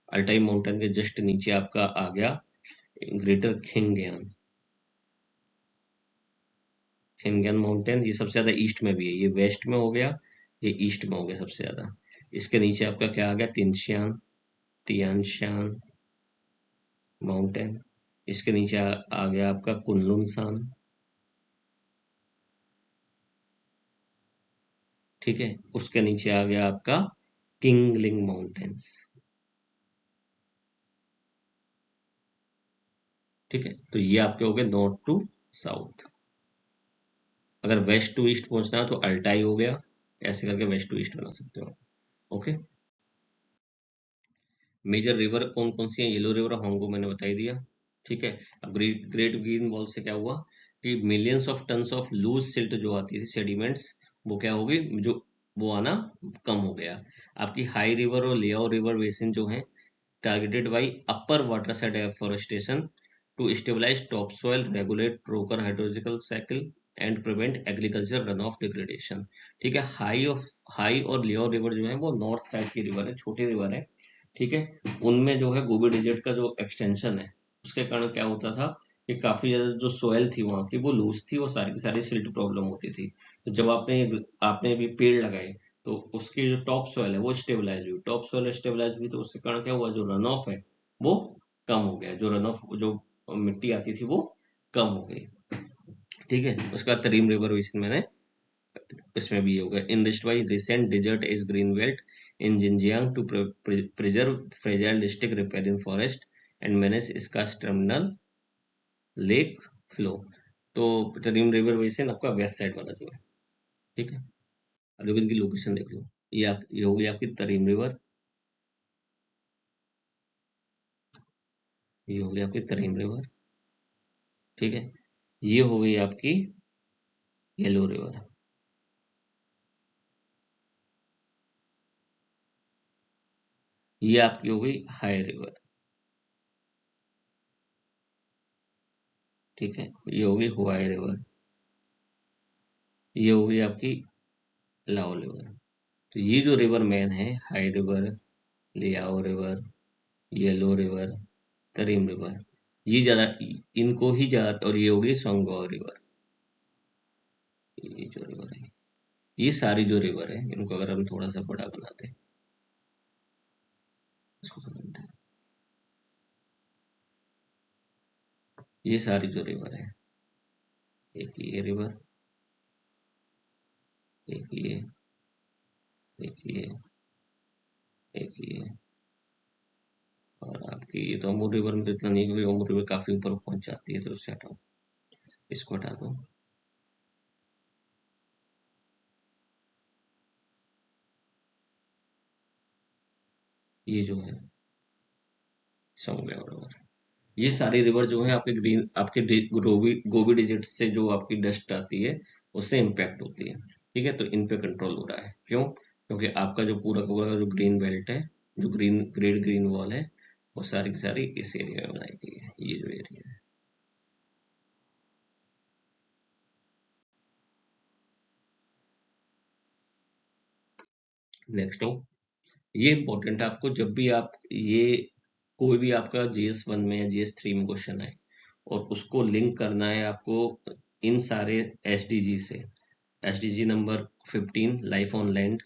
अल्टाई माउंटेन के जस्ट नीचे आपका आ गया ग्रेटर खिंगयान, खिंगयान माउंटेन, ये सबसे ज्यादा ईस्ट में भी है, ये वेस्ट में हो गया, ये ईस्ट में हो गया सबसे ज्यादा। इसके नीचे आपका क्या आ गया, तिनशियान, तियानशान माउंटेन, इसके नीचे आ गया आपका कुनलुन, ठीक है। उसके नीचे आ गया आपका किंगलिंग माउंटेन्स, ठीक है। तो ये आपके हो गए नॉर्थ टू साउथ। अगर वेस्ट टू ईस्ट पहुंचना है तो अल्टाई हो गया, ऐसे करके वेस्ट टू ईस्ट बना सकते हो। ओके, मेजर रिवर कौन कौन सी है, येलो रिवर हांगो मैंने बता ही दिया, ठीक है। अब ग्रेट ग्रेट ग्रीन वॉल से क्या हुआ कि millions of tons of loose silt जो आती थी सेडिमेंट्स, वो क्या हो गई, जो वो आना कम हो गया। आपकी हाई रिवर और लियाओ रिवर बेसिन जो है, targeted by upper waterside afforestation to stabilize topsoil, regulate trocar hydrological cycle and prevent agriculture runoff degradation। ठीक है, हाई और लियो रिवर जो है वो नॉर्थ साइड की रिवर है, छोटी रिवर है, ठीक है। उनमें जो है गोबी डिजर्ट का जो एक्सटेंशन है, उसके कारण क्या होता था कि काफी ज्यादा जो सोयल थी वहां की वो लूज थी, और सारी की सारी सिल्ट प्रॉब्लम होती थी। तो जब आपने भी पेड़ लगाए, तो उसकी जो टॉप सॉइल है वो स्टेबलाइज हुई, टॉप सॉइल स्टेबलाइज हुई, तो उसके कारण क्या हुआ, जो रन ऑफ है वो कम हो गया, जो रन ऑफ जो मिट्टी आती थी वो कम हो गई, ठीक है। उसका तरीम रिवर बेसिन मैंने इसमें भी होगा, enriched by recent desert is green belt in Xinjiang to preserve fragile district riparian forest and manage scarce terminal lake flow। तो तरीम रिवर बेसिन आपका वेस्ट साइड वाला जो है, ठीक है। अब देखो इनकी लोकेशन देख लो, ये होगी आपकी तरीम रिवर, ये हो गई आपकी तरीम रिवर, ठीक है। ये हो गई आपकी येलो रिवर, ये आपकी हो गई हाई रिवर, ठीक है। ये हो गई हुआई रिवर, ये हो गई आपकी लाओ रिवर। तो ये जो रिवर मैन है, हाई रिवर, लियाओ रिवर, येलो रिवर, तरीम रिवर, ये ज्यादा, इनको ही ज्यादा, और ये हो गई सोंगो रिवर, ये जो रिवर है, ये सारी जो रिवर है, इनको अगर हम थोड़ा सा बड़ा बनाते हैं, इसको थोड़ा बड़ा, ये सारी जो रिवर है, एक ये रिवर, एक ये, एक ये, एक ये, और आपकी ये तो अमूर रिवर में तो इतना नहीं, क्योंकि अमूर रिवर काफी ऊपर पहुंच जाती है, तो उससे हटाओ, इसको हटा दो। ये जो है सौंग रिवर, ये सारी रिवर जो है आपके ग्रीन, आपके गोबी गोबी डिजिट से जो आपकी डस्ट आती है, उससे इम्पैक्ट होती है। ठीक है, तो इन पे कंट्रोल हो रहा है, क्यों? क्योंकि आपका जो पूरा का पूरा जो ग्रीन बेल्ट है, जो ग्रेट ग्रीन वॉल है, वो सारी की सारी इस एरिया में बनाई गई है, ये जो एरिया है। नेक्स्ट हो, ये इंपॉर्टेंट है आपको, जब भी आप ये कोई भी आपका GS1 में या GS3 में क्वेश्चन आए और उसको लिंक करना है आपको इन सारे SDG से। SDG number 15 life on land,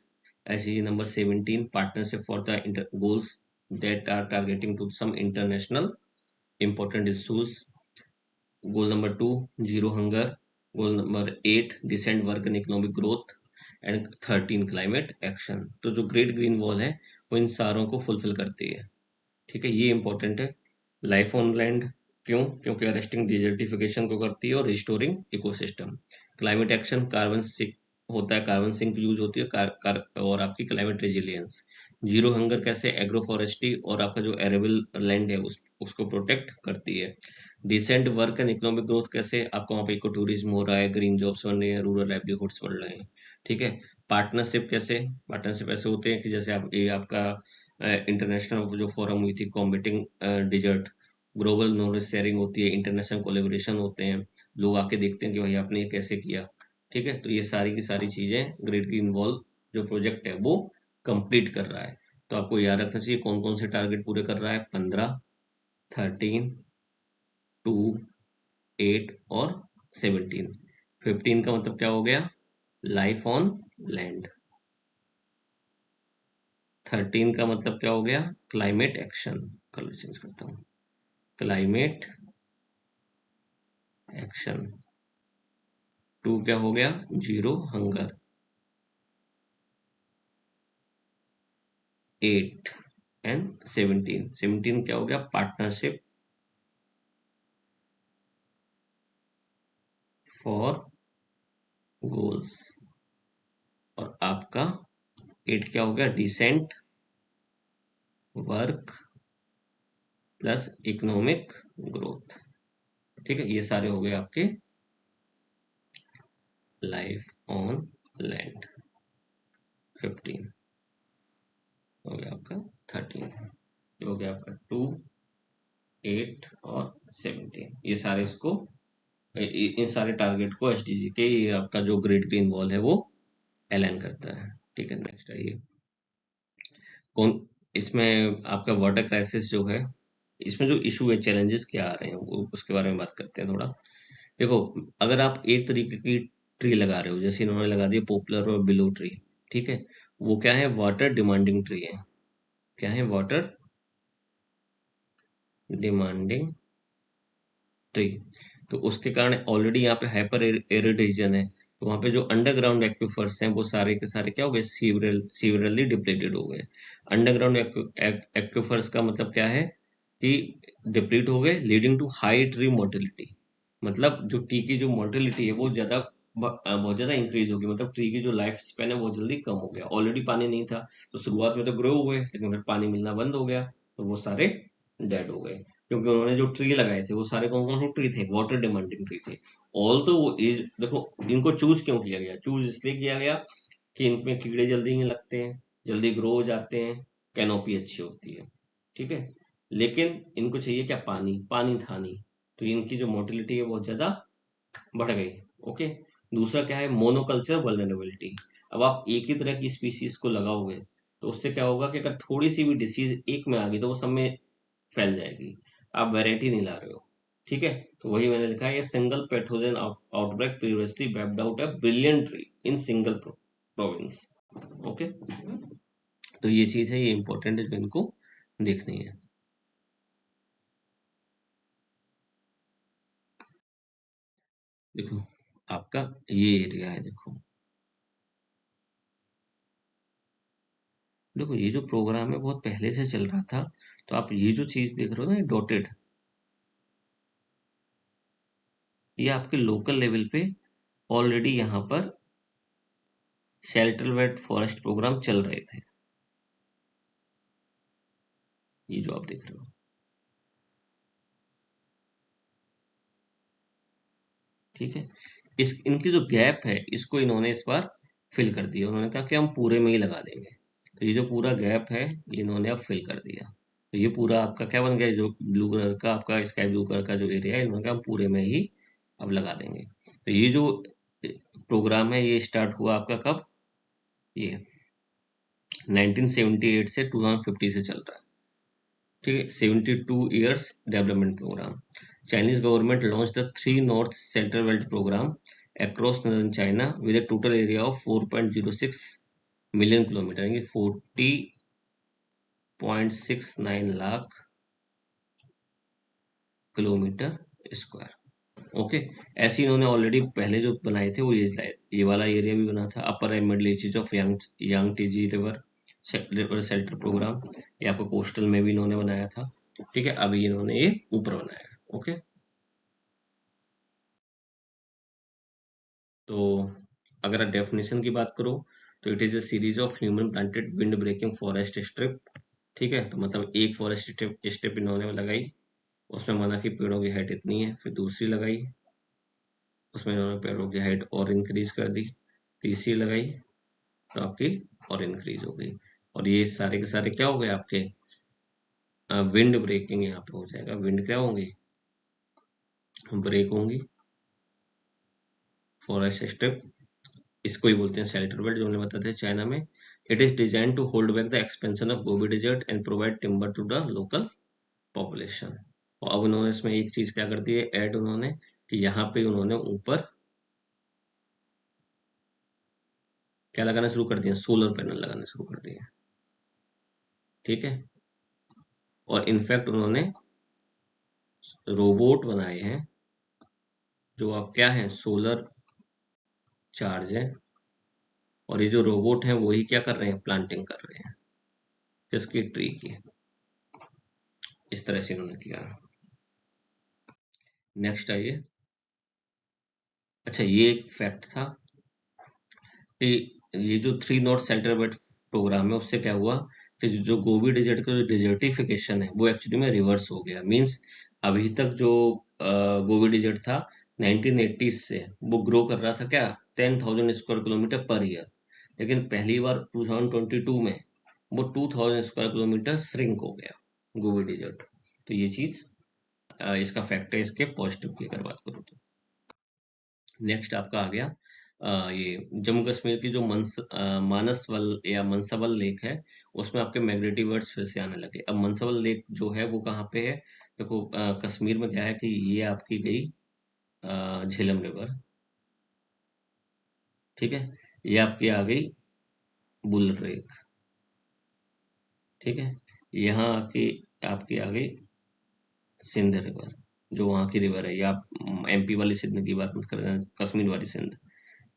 SDG number 17 partnership for the goals that are targeting to some international important issues, goal number 2 zero hunger, goal number 8 decent work and economic growth, and 13 climate action. तो जो great green wall है, वो इन सारों को fulfil करती है। ठीक है, ये इंपॉर्टेंट है। लाइफ ऑन लैंड, क्यों? क्योंकि अरेस्टिंग डिजर्टिफिकेशन को करती है और restoring ecosystem. Climate action, carbon sink होता है, कार्बन सिंक यूज होती है, और आपकी क्लाइमेट रेजिलियंस। जीरो हंगर कैसे? एग्रो फॉरेस्ट्री और आपका जो एरेबल लैंड है उसको प्रोटेक्ट करती है। Decent work and economic growth कैसे? आपका वहाँ पे इको टूरिज्म हो रहा है, ग्रीन जॉब्स बन रहे हैं, रूरल लाइवलीहुड्स बढ़ रहे हैं। ठीक है। पार्टनरशिप कैसे? पार्टनरशिप ऐसे होते हैं कि जैसे आप ये आपका इंटरनेशनल जो फोरम हुई थी combating desert, global knowledge sharing होती है, इंटरनेशनल कोलेबोरेशन होते हैं, लोग आके देखते हैं कि भाई आपने ये कैसे किया। ठीक है, तो ये सारी की सारी चीजें ग्रेट ग्रीन वॉल जो प्रोजेक्ट है वो कंप्लीट कर रहा है। तो आपको याद रखना चाहिए कौन कौन से टारगेट पूरे कर रहा है। 15, 13, 2, 8 और 17। 15 का मतलब क्या हो गया? Life on land. 13 का मतलब क्या हो गया? Climate action. कलर चेंज करता हूँ, क्लाइमेट एक्शन। 2 क्या हो गया? Zero hunger. 8 एंड 17, 17 क्या हो गया? Partnership for goals. और आपका 8 क्या हो गया? Decent work plus economic growth. ठीक है, ये सारे हो गए आपके लाइफ ऑन लैंड। 15 हो गया आपका, 13 ये हो गया आपका, 2, 8 और 17। ये सारे इसको इन सारे टारगेट को SDG के, ये आपका जो ग्रेट ग्रीन वॉल है वो अलाइन करता है। ठीक है, नेक्स्ट आइए। कौन इसमें आपका वाटर क्राइसिस जो है, इसमें जो इशू है, चैलेंजेस क्या आ रहे हैं, वो उसके बारे में बात करते हैं थोड़ा। देखो, अगर आप एक तरीके की ट्री लगा रहे हो, जैसे इन्होंने लगा दिया पॉपुलर और बिलो ट्री, ठीक है, वो क्या है? वाटर डिमांडिंग ट्री है। क्या है? Water demanding tree. तो उसके कारण ऑलरेडी यहाँ पे हाइपर एरिडेशन है, तो वहाँ पे जो अंडरग्राउंड एक्विफर्स हैं वो सारे के सारे क्या हो गए? सीवरली डिप्लीटेड हो गए। अंडरग्राउंड एक्विफर्स का मतलब क्या है? कि डिप्लीट हो गए, leading to high tree mortality. मतलब जो ट्री की जो मोर्टेलिटी है वो ज्यादा बहुत ज्यादा इंक्रीज होगी, मतलब ट्री की जो लाइफ स्पेन है बहुत जल्दी कम हो गया। ऑलरेडी पानी नहीं था, तो शुरुआत में तो ग्रो हुए, लेकिन फिर पानी मिलना बंद हो गया, तो वो सारे डेड हो गए। क्योंकि उन्होंने जो ट्री लगाए थे वो सारे कौन कौन से ट्री थे? वाटर डिमांडिंग ट्री थे। ऑल तो वो इज, देखो इनको चूज क्यों किया गया? चूज इसलिए किया गया कि इनमें कीड़े जल्दी नहीं लगते हैं, जल्दी ग्रो हो जाते हैं, कैनोपी अच्छी होती है। ठीक है, लेकिन इनको चाहिए क्या? पानी। पानी था नहीं, तो इनकी जो मोटिलिटी है बहुत ज्यादा बढ़ गई। ओके। दूसरा क्या है? Monoculture vulnerability. अब आप एक ही तरह की स्पीसीज को लगाओगे, तो उससे क्या होगा कि अगर थोड़ी सी भी डिसीज एक में आ गई तो वो सब में फैल जाएगी। आप वैरायटी नहीं ला रहे हो। ठीक है, तो वही मैंने लिखा है, single pathogen outbreak previously wiped out a brilliant tree in single province. Okay, तो ये चीज है, ये इंपॉर्टेंट है जो इनको देखनी है। देखो आपका ये एरिया है, देखो देखो ये जो प्रोग्राम है बहुत पहले से चल रहा था। तो आप ये जो चीज देख रहे हो ना डॉटेड, ये आपके लोकल लेवल पे ऑलरेडी यहाँ पर शेल्टर वेट फॉरेस्ट प्रोग्राम चल रहे थे, ये जो आप देख रहे हो। ठीक है, इस इनकी जो गैप है इसको इन्होंने इस बार फिल कर दिया, उन्होंने कहा कि हम पूरे में ही लगा देंगे। तो ये जो पूरा गैप है ये इन्होंने अब फिल कर दिया। तो ये पूरा आपका क्या बन गया, जो ब्लू कलर का आपका स्काई ब्लू कलर का जो एरिया है इन्होंने कहा हम पूरे में ही अब लगा देंगे। तो ये जो प्रोग्राम है ये स्टार्ट हुआ आपका कब, ये 1978 से 2050 से चल रहा है। ठीक है, 72 years development programme. Chinese government launched the Three North Central Belt program across northern China with a total area of 4.06 million kilometer, यानी 40.69 लाख किलोमीटर स्क्वायर। ओके, ऐसे इन्होंने ऑलरेडी पहले जो बनाए थे वो ये वाला एरिया भी बना था, upper and middle reaches of Yangtze river river shelter programme, ये आपको कोस्टल में भी इन्होंने बनाया था। ठीक है, अभी इन्होंने ये ऊपर बनाया है। ओके, तो अगर आप डेफिनेशन की बात करो तो it is a series of human planted wind breaking forest strip. ठीक है, तो मतलब एक फॉरेस्ट स्ट्रिप इन्होंने लगाई, उसमें माना कि पेड़ों की हाइट इतनी है, फिर दूसरी लगाई, उसमें इन्होंने पेड़ों की हाइट और इंक्रीज कर दी, तीसरी लगाई तो आपकी और इंक्रीज हो गई। और ये सारे के सारे क्या हो गए आपके, विंड ब्रेकिंग यहाँ पे हो जाएगा, विंड क्या होंगी, ब्रेक होंगी फॉरेस्ट स्ट्रिप। इसको ही बोलते हैं शेल्टर बेल्ट, जो हमने बताया था चाइना में। It is design to hold back the expansion of Gobi desert and provide timber to the local population. और अब उन्होंने इसमें एक चीज क्या कर दी है ऐड उन्होंने, कि यहाँ पे उन्होंने ऊपर क्या लगाना शुरू कर दिया, सोलर पैनल लगाना शुरू कर दिए। ठीक है, और इनफैक्ट उन्होंने रोबोट बनाए हैं जो अब क्या है, सोलर चार्ज है। और ये जो रोबोट है वही क्या कर रहे हैं, प्लांटिंग कर रहे हैं किसकी, ट्री की। इस तरह से उन्होंने किया। नेक्स्ट आइए। अच्छा, ये एक फैक्ट था कि ये जो three north central belt programme है उससे क्या हुआ कि जो गोबी डिजर्ट का जो डिजर्टिफिकेशन है वो एक्चुअली में रिवर्स हो गया। मींस अभी तक जो गोबी डिजर्ट था 1980 से वो ग्रो कर रहा था क्या, 10,000 स्क्वायर किलोमीटर पर ईयर। लेकिन पहली बार 2022 में वो 2,000 स्क्वायर किलोमीटर श्रिंक हो गया गोबी डिजर्ट। तो ये चीज इसका फैक्ट है इसके पॉजिटिव की अगर बात करूँ तो। नेक्स्ट आपका आ गया ये जम्मू कश्मीर की जो मानसवल या मनसबल लेक है, उसमें आपके माइग्रेटरी बर्ड्स फिर से आने लगे। अब मनसबल लेक जो है वो कहाँ पे है, देखो कश्मीर में क्या है कि ये आपकी गई झेलम रिवर। ठीक है, ये आपकी आ गई बुल लेक। ठीक है, यहाँ आपकी आपकी आ गई सिंध रिवर, जो वहाँ की रिवर है। या आप एमपी वाली सिंध की बात मत करें, कश्मीर वाली सिंध।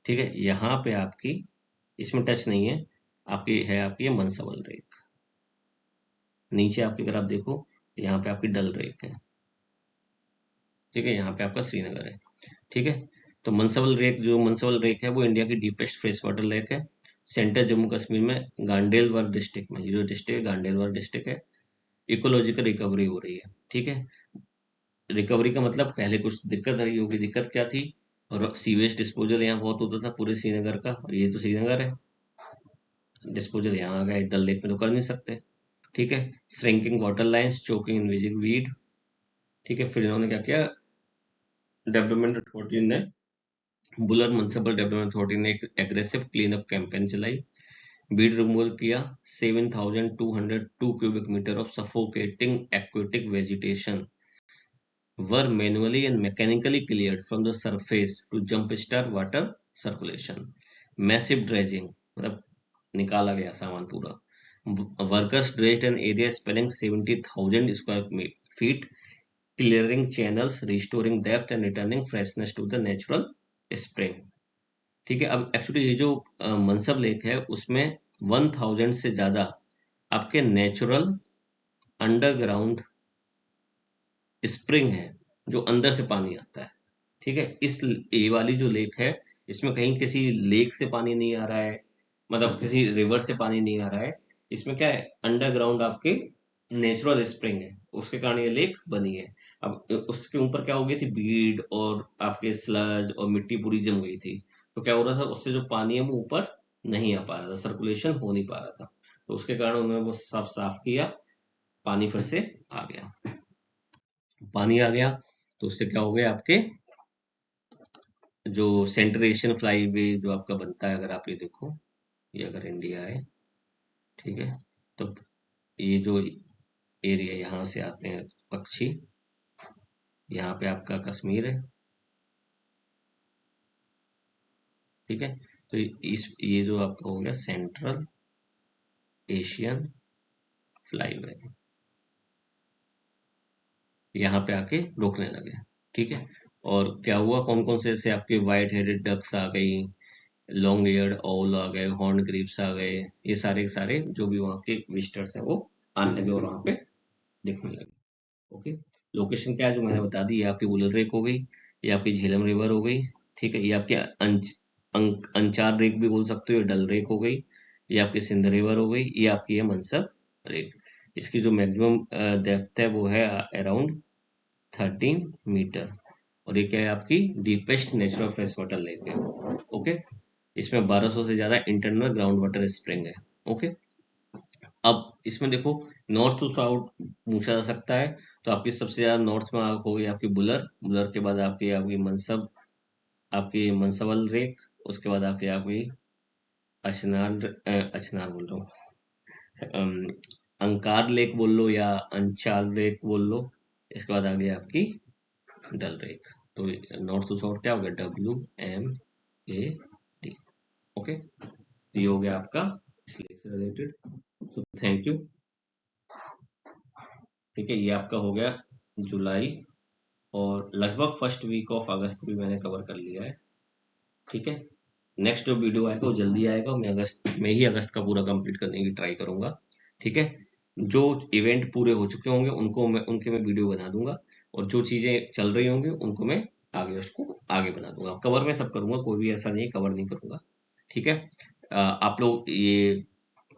ठीक है, यहाँ पे आपकी इसमें टच नहीं है, आपकी है आपकी ये मनसबल लेक। नीचे आपकी अगर आप देखो यहाँ पे आपकी डल लेक है। ठीक है, यहाँ पे आपका श्रीनगर है। ठीक है, तो मनसबल लेक, जो मनसबल लेक है वो इंडिया की डीपेस्ट फ्रेश वाटर लेक है। सेंटर जम्मू कश्मीर में गांडेलवर डिस्ट्रिक्ट में, ये जो डिस्ट्रिक्ट है गांडेलवर डिस्ट्रिक्ट है। इकोलॉजिकल रिकवरी हो रही है। ठीक है, रिकवरी का मतलब पहले कुछ दिक्कत रही होगी, दिक्कत क्या थी, और सीवेज डिस्पोजल यहाँ बहुत होता था पूरे श्रीनगर का, और ये तो श्रीनगर है, डिस्पोजल यहाँ आ गया, डल लेक में तो कर नहीं सकते। ठीक है, shrinking water lines, choking invading weed. ठीक है, फिर इन्होंने क्या किया, डेवलपमेंट अथॉरिटी ने, बुलर म्युनिसिपल डेवलपमेंट अथॉरिटी ने एक एग्रेसिव क्लीन अप कैंपेन चलाई। बीड रिमूवल किया, 7,202 cubic metre of suffocating aquatic vegetation were manually and mechanically cleared from the surface to jumpstart water circulation. Massive dredging, मतलब निकाला गया सामान पूरा. Workers dredged an area spanning 70,000 square feet, clearing channels, restoring depth and returning freshness to the natural spring. ठीक है. अब actually ये जो मनसब लेक है उसमें 1000 से ज्यादा आपके नेचुरल अंडरग्राउंड स्प्रिंग है जो अंदर से पानी आता है. ठीक है. इस ये वाली जो लेक है इसमें कहीं किसी लेक से पानी नहीं आ रहा है, मतलब किसी रिवर से पानी नहीं आ रहा है. इसमें क्या है, अंडरग्राउंड आपके नेचुरल स्प्रिंग है, उसके कारण ये लेक बनी है. अब उसके ऊपर क्या हो गई थी, बीड और आपके स्लज और मिट्टी पूरी जम गई थी. तो क्या हो रहा था, उससे जो पानी है वो ऊपर नहीं आ पा रहा था, सर्कुलेशन हो नहीं पा रहा था. तो उसके कारण उन्होंने वो साफ साफ किया, पानी फिर से आ गया. पानी आ गया तो उससे क्या हो गया, आपके जो सेंट्रल एशियन फ्लाईवे जो आपका बनता है, अगर आप ये देखो, ये अगर इंडिया है, ठीक है, तो ये जो एरिया यहाँ से आते हैं पक्षी, यहाँ पे आपका कश्मीर है. ठीक है. तो इस ये जो आपका हो गया सेंट्रल एशियन फ्लाईवे, यहाँ पे आके रोकने लगे. ठीक है. और क्या हुआ, कौन कौन से ऐसे आपके वाइट हेडेड डक्स आ गई, लॉन्ग ईयर्ड ऑल आ गए, हॉर्न ग्रीप्स आ गए, ये सारे के सारे जो भी वहाँ के विजिटर्स हैं वो आने लगे और वहाँ पे दिखने लगे. ओके. लोकेशन क्या है जो मैंने बता दी, ये आपकी उलर लेक हो गई, ये आपकी झेलम रिवर हो गई. ठीक है. ये आपके अंचार लेक भी बोल सकते हो, ये डल लेक हो गई, ये आपकी सिंध रिवर हो गई, ये आपकी है मनसब लेक. इसकी जो मैक्सिमम डेप्थ है वो है अराउंड 13 मीटर. और ये क्या है, आपकी deepest natural fresh water lake है. ओके. इसमें 1200 से ज्यादा इंटरनल ग्राउंड वाटर स्प्रिंग है. ओके. अब इसमें देखो, नॉर्थ टू साउथ पूछा जा सकता है. तो आपकी सबसे ज्यादा नॉर्थ में हो गई आपकी बुलर, बुलर के बाद आपकी आपकी मनसब, आपकी मनसबल लेक, उसके बाद आपकी आपकी अचनार, अचनार बोल रहा हूँ, अंकार लेक बोल लो या अंचाल लेक बोल लो. इसके बाद आ गई आपकी डल लेक. तो नॉर्थ टू साउथ क्या हो गया, WMAD. ओके. ये हो गया आपका इस लेक से रिलेटेड. तो थैंक यू. ठीक है. ये आपका हो गया जुलाई, और लगभग फर्स्ट वीक ऑफ अगस्त भी मैंने कवर कर लिया है. ठीक है. नेक्स्ट जो वीडियो आएगा वो जल्दी आएगा, मैं अगस्त में ही अगस्त का पूरा कंप्लीट करने की ट्राई करूंगा. ठीक है. जो इवेंट पूरे हो चुके होंगे उनके मैं वीडियो बना दूंगा, और जो चीजें चल रही होंगी उनको मैं आगे उसको आगे बना दूंगा. कवर में सब करूंगा, कोई भी ऐसा नहीं कवर नहीं करूंगा. ठीक है. आप लोग ये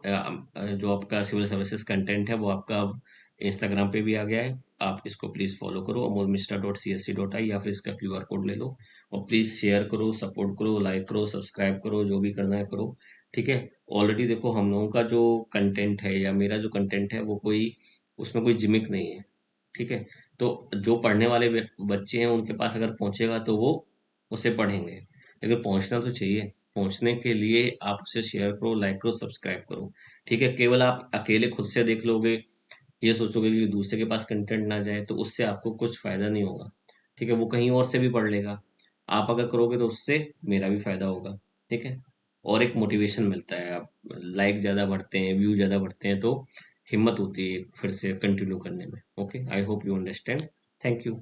जो आपका सिविल सर्विसेज कंटेंट है वो आपका इंस्टाग्राम पे भी आ गया है, आप इसको प्लीज फॉलो करो, amolmista.csc.i, या फिर इसका QR कोड ले लो. और प्लीज शेयर करो, सपोर्ट करो, लाइक करो, सब्सक्राइब करो, जो भी करना है करो. ठीक है. ऑलरेडी देखो, हम लोगों का जो कंटेंट है या मेरा जो कंटेंट है वो कोई, उसमें कोई जिमिक नहीं है. ठीक है. तो जो पढ़ने वाले बच्चे हैं उनके पास अगर पहुंचेगा तो वो उसे पढ़ेंगे, लेकिन पहुंचना तो चाहिए. पहुंचने के लिए आप उसे शेयर करो, लाइक करो, सब्सक्राइब करो. ठीक है. केवल आप अकेले खुद से देख लोगे, ये सोचोगे कि दूसरे के पास कंटेंट ना जाए, तो उससे आपको कुछ फायदा नहीं होगा. ठीक है. वो कहीं और से भी पढ़ लेगा. आप अगर करोगे तो उससे मेरा भी फायदा होगा. ठीक है. और एक मोटिवेशन मिलता है, आप लाइक ज्यादा बढ़ते हैं, व्यू ज्यादा बढ़ते हैं, तो हिम्मत होती है फिर से कंटिन्यू करने में. Okay. I hope you understand. Thank you.